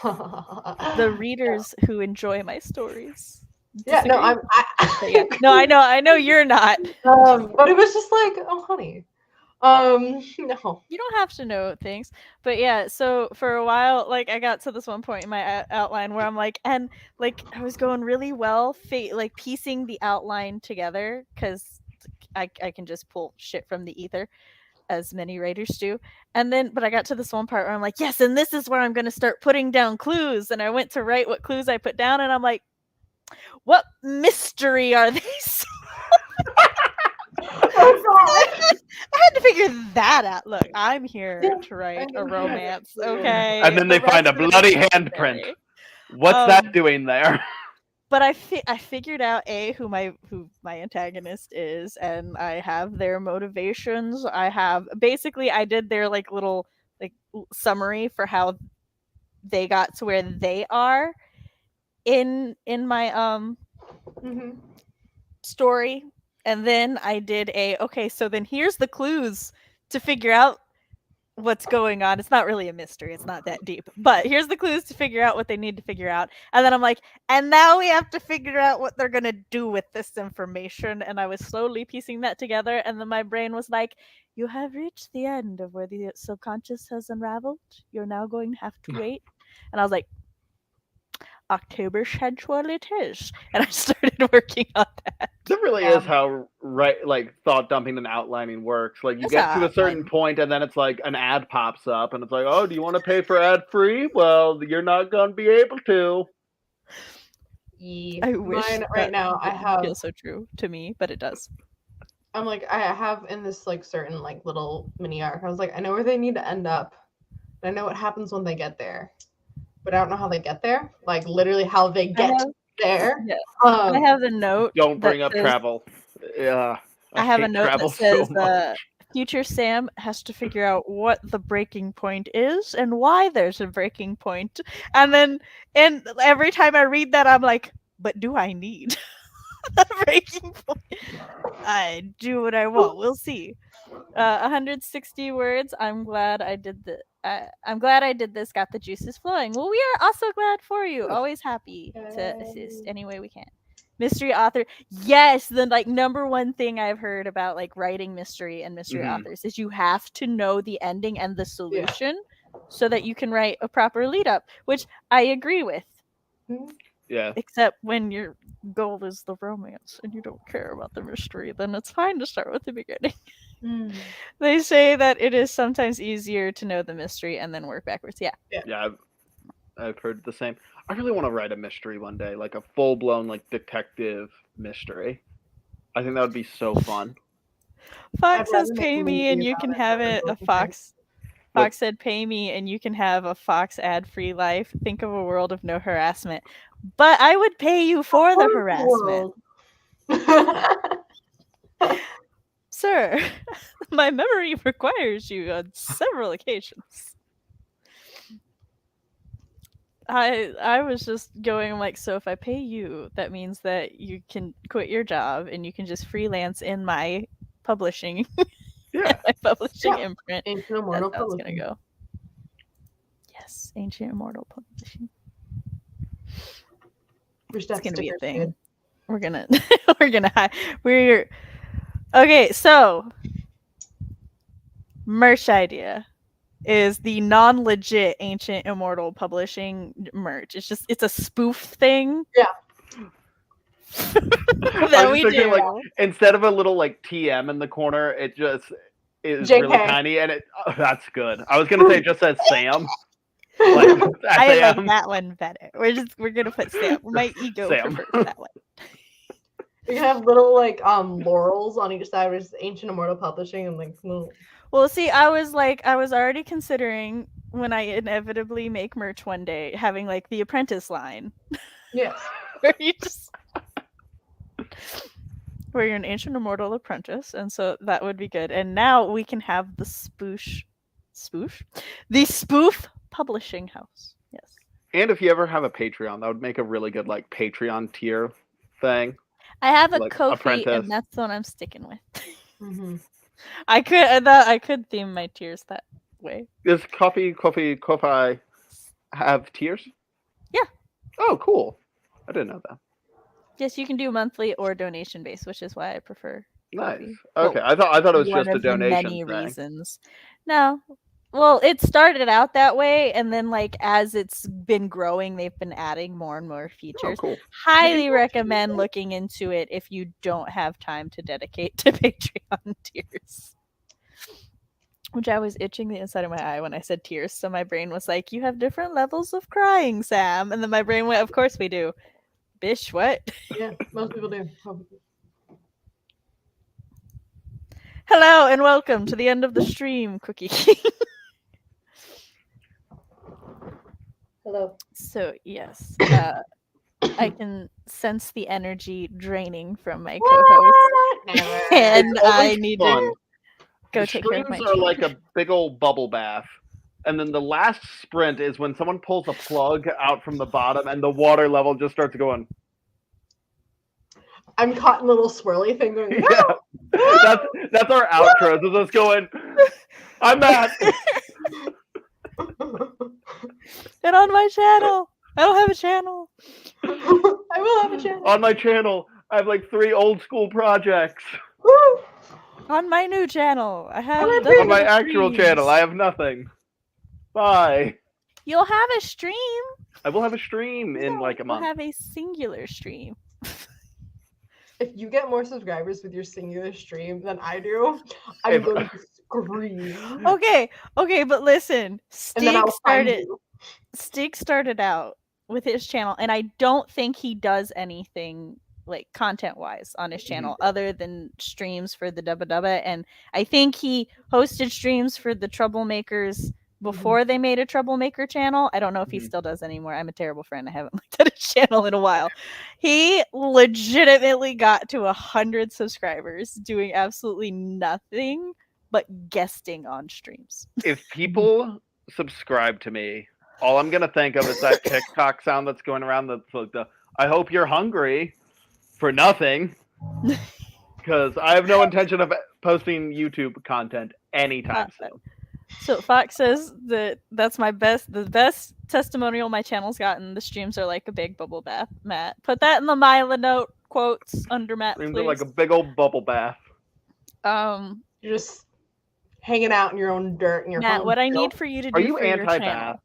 The readers who enjoy my stories. Yeah, no, yeah. No, I know you're not. But it was just like, oh, honey. No. You don't have to know things. But yeah, so for a while, like, I got to this one point in my outline where I'm like, and like, I was going really well, like, piecing the outline together, because I can just pull shit from the ether, as many writers do. And then, but I got to this one part where I'm like, yes, and this is where I'm going to start putting down clues. And I went to write what clues I put down, and I'm like, what mystery are they? I had to figure that out. Look, I'm here to write a romance, okay? And then they find a bloody handprint. What's that doing there? But I figured out who my antagonist is, and I have their motivations. I did their like little like summary for how they got to where they are in my story. And then I did so then here's the clues to figure out what's going on. It's not really a mystery. It's not that deep. But here's the clues to figure out what they need to figure out. And then I'm like, and now we have to figure out what they're going to do with this information. And I was slowly piecing that together. And then my brain was like, you have reached the end of where the subconscious has unraveled. You're now going to have to wait. And I was like, October schedule it is. And I started working on that. That really is how thought dumping and outlining works. Like you get to a certain point and then it's like an ad pops up and it's like, oh, do you want to pay for ad free? Well, you're not gonna be able to. Yeah. I wish Mine right now I have feels so true to me, but it does. I'm like, I have in this like certain like little mini arc. I was like, I know where they need to end up. I know what happens when they get there, but I don't know how they get there. Like literally how they get there. Yeah. I have a note. Don't bring up travel. Yeah. I have a note that says so future Sam has to figure out what the breaking point is and why there's a breaking point. And every time I read that, I'm like, but do I need a breaking point? I do what I want. We'll see. 160 words. I'm glad I did this. Got the juices flowing. Well, we are also glad for you. Always happy to assist any way we can. Mystery author. Yes, the number one thing I've heard about writing mystery and mystery authors is you have to know the ending and the solution so that you can write a proper lead up, which I agree with. Yeah. Except when your goal is the romance and you don't care about the mystery, then it's fine to start with the beginning. They say that it is sometimes easier to know the mystery and then work backwards. Yeah. I've heard the same. I really want to write a mystery one day, like a full-blown detective mystery. I think that would be so fun. Fox says pay me and you can have it. Fox said pay me and you can have a Fox ad-free life. Think of a world of no harassment. But I would pay you for the harassment. Sir, my memory requires you on several occasions. I was just going so if I pay you, that means that you can quit your job and you can just freelance in my publishing. My publishing imprint. Ancient Immortal That's how it's Publishing. gonna go. Yes, Ancient Immortal Publishing. It's gonna be a thing. We're gonna okay, so merch idea is the non-legit Ancient Immortal Publishing merch. It's a spoof thing. Yeah. that we do. Instead of a little TM in the corner, it just is JK. really tiny and that's good. I was gonna say it just says Sam. I like that one better. We're gonna put Sam. My ego prefers that one. We have little laurels on each side, which is Ancient Immortal Publishing, and Well, see, I was already considering when I inevitably make merch one day having the Apprentice line. Yes. where you're an Ancient Immortal Apprentice, and so that would be good. And now we can have the spoof publishing house. Yes. And if you ever have a Patreon, that would make a really good Patreon tier thing. I have a Ko-fi, Apprentice. and that's what I'm sticking with. I could theme my tiers that way. Does Ko-fi have tiers? Yeah. Oh, cool. I didn't know that. Yes, you can do monthly or donation based, which is why I prefer. Nice. Ko-fi. Okay, I thought it was One just a of the donation many thing. reasons. No. Well, it started out that way, and then as it's been growing, they've been adding more and more features. Oh, cool. Highly recommend looking into it if you don't have time to dedicate to Patreon tiers. Which I was itching the inside of my eye when I said tears, so my brain was like, you have different levels of crying, Sam. And then my brain went, of course we do. Bish, what? Yeah, most people do. Hello and welcome to the end of the stream, Cookie King. Hello. So, yes, I can sense the energy draining from my co-host. And I need to go take care of my streams are like a big old bubble bath. And then the last sprint is when someone pulls a plug out from the bottom and the water level just starts going. I'm caught in a little swirly thing going, no! That's our outro. So let's go in. I'm Matt. And on my channel, I don't have a channel. I will have a channel. On my channel, I have like 3 old school projects. Woo! On my new channel, I have my double On my the actual streams. channel, I have nothing. Bye. You'll have a stream. I will have a stream in like a We'll month. have a singular stream. If you get more subscribers with your singular stream than I do, I'm If- going to scream. Okay, but listen, And then I'll find Stig started out with his channel, and I don't think he does anything like content wise on his channel other than streams for the Dubba Dubba, and I think he hosted streams for the Troublemakers before they made a Troublemaker channel. I don't know if he still does anymore. I'm a terrible friend. I haven't looked at his channel in a while. He legitimately got to 100 subscribers doing absolutely nothing but guesting on streams. If people subscribe to me, all I'm gonna think of is that TikTok sound that's going around. That's like the "I hope you're hungry" for nothing, because I have no intention of posting YouTube content anytime soon. So Fox says that's the best testimonial my channel's gotten. The streams are like a big bubble bath. Matt, put that in the Mila note quotes under Matt, Streams please. are like a big old bubble bath. You're just hanging out in your own dirt and your Matt, home what I filth. need for you to do Are you for your anti-bath? channel.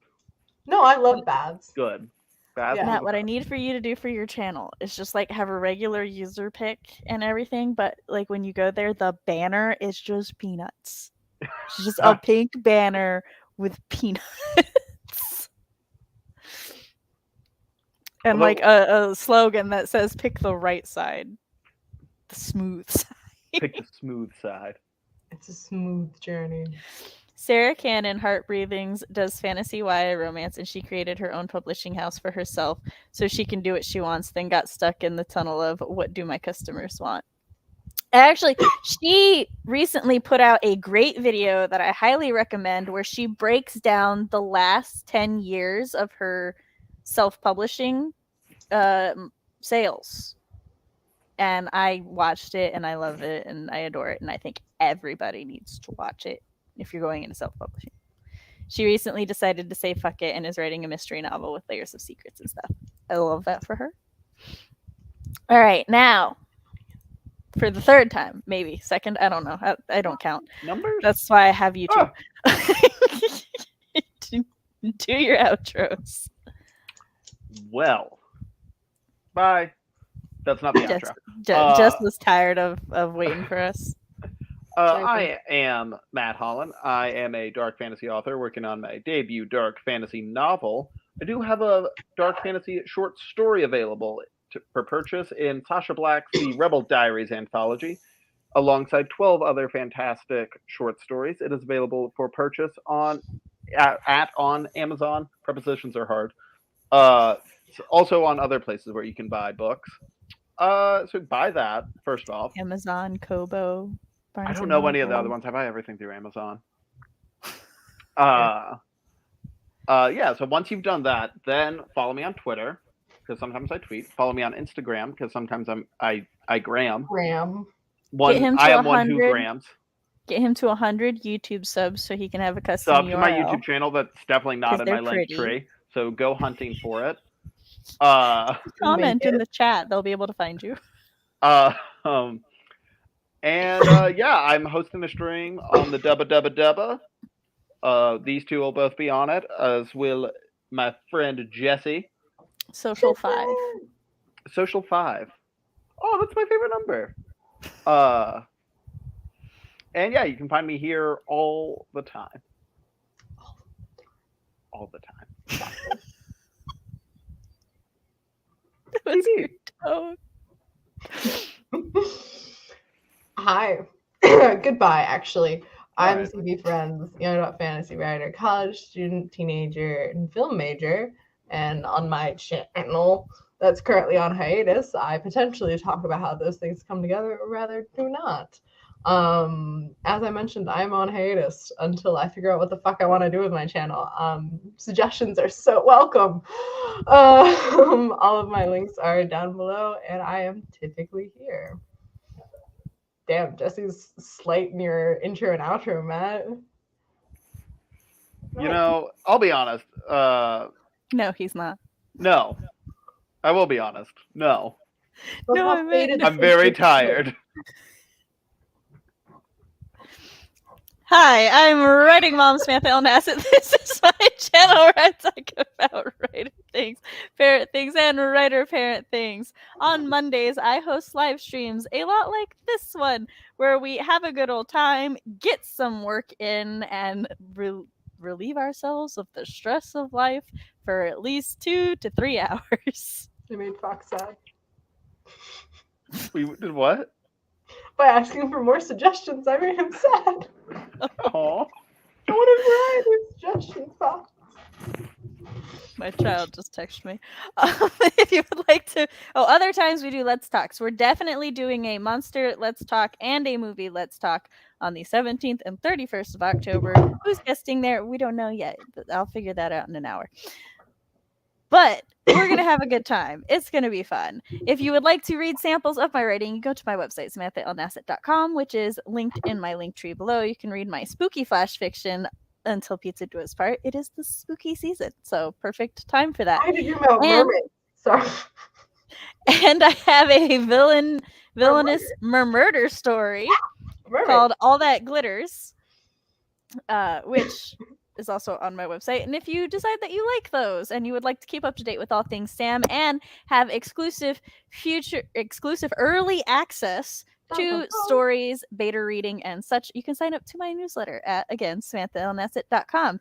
No, I love baths. Good. Bath. Yeah. Matt, what I need for you to do for your channel is just like have a regular user pick and everything, but like when you go there, the banner is just peanuts. It's just a pink banner with peanuts. And like a slogan that says pick the right side. The smooth side. Pick the smooth side. It's a smooth journey. Sarah Cannon, Heart Breathings, does fantasy YA romance, and she created her own publishing house for herself so she can do what she wants, then got stuck in the tunnel of what do my customers want. Actually, she recently put out a great video that I highly recommend where she breaks down the last 10 years of her self-publishing sales. And I watched it and I love it and I adore it, and I think everybody needs to watch it if you're going into self-publishing. She recently decided to say fuck it and is writing a mystery novel with layers of secrets and stuff. I love that for her. All right, now for the third time, maybe second, I don't know. I don't count. Numbers? That's why I have you two. Do your outros. Well. Bye. That's not the outro. Jess was tired of waiting for us. I am Matt Hollon. I am a dark fantasy author working on my debut dark fantasy novel. I do have a dark fantasy short story available for purchase in Sasha Black's The Rebel Diaries anthology, alongside 12 other fantastic short stories. It is available for purchase on Amazon. Prepositions are hard. Also on other places where you can buy books. So buy that, first off. Amazon, Kobo. I don't know any of the other ones. I buy everything through Amazon. Yeah, so once you've done that, then follow me on Twitter, because sometimes I tweet. Follow me on Instagram, because sometimes I gram. Ram. I am one who grams. Get him to 100 YouTube subs so he can have a custom Sub URL. to my YouTube channel. That's definitely not in my link pretty. tree. So go hunting for it. Comment in the chat. They'll be able to find you. Yeah, I'm hosting a stream on the Dubba Dubba Dubba. These two will both be on it, as will my friend Jesse. Social 5. Social 5. Oh, that's my favorite number. And yeah, you can find me here all the time. All the time. What's your tone? Hi. Goodbye, actually. I'm Alright. C.B. Ferrenz, young adult fantasy writer, college student, teenager, and film major. And on my channel that's currently on hiatus, I potentially talk about how those things come together, or rather do not. As I mentioned, I'm on hiatus until I figure out what the fuck I want to do with my channel. Suggestions are so welcome. All of my links are down below, and I am typically here. Damn, Jesse's slighting your intro and outro, Matt. You know, I'll be honest. No, he's not. No. I will be honest. No. Look No, how I meant faded no. I'm very tired. Hi, I'm writing mom Samantha L. Nasset. This is my channel where I talk about writer things, parent things, and writer parent things. On Mondays, I host live streams a lot like this one, where we have a good old time, get some work in, and relieve ourselves of the stress of life for at least 2 to 3 hours. They made Fox sad We did what? by asking for more suggestions. I made him sad. Aw. I wanted variety of suggestions, Fox. My child just texted me. If you would like to, other times we do Let's Talks. We're definitely doing a monster Let's Talk and a movie Let's Talk on the 17th and 31st of October. Who's guesting there? We don't know yet. But I'll figure that out in an hour. But we're going to have a good time. It's going to be fun. If you would like to read samples of my writing, go to my website, SamanthaLNasset.com, which is linked in my link tree below. You can read my spooky flash fiction, Until Pizza Do Us Part. It is the spooky season, so perfect time for that. Why did you about mermaids? Sorry. And I have a villainous murder story called All That Glitters, which is also on my website. And if you decide that you like those and you would like to keep up to date with all things Sam and have exclusive early access to stories, beta reading, and such, you can sign up to my newsletter at, again, SamanthaLNasset.com.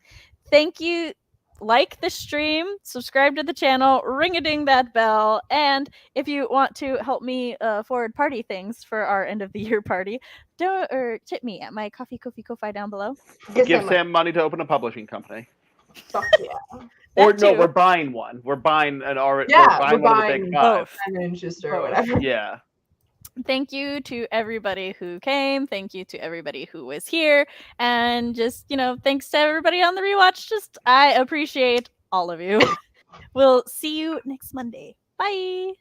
Thank you. Like the stream, subscribe to the channel, ring-a-ding that bell, and if you want to help me forward party things for our end of the year party, tip me at my Ko-fi down below. Give Sam money to open a publishing company. Fuck yeah. Or That no, too. we're buying one. We're buying an already. Yeah, we're buying one of the big five. Simon and Schuster or Both. whatever. Yeah. Thank you to everybody who came. Thank you to everybody who was here. And just, thanks to everybody on the rewatch. I appreciate all of you. We'll see you next Monday. Bye.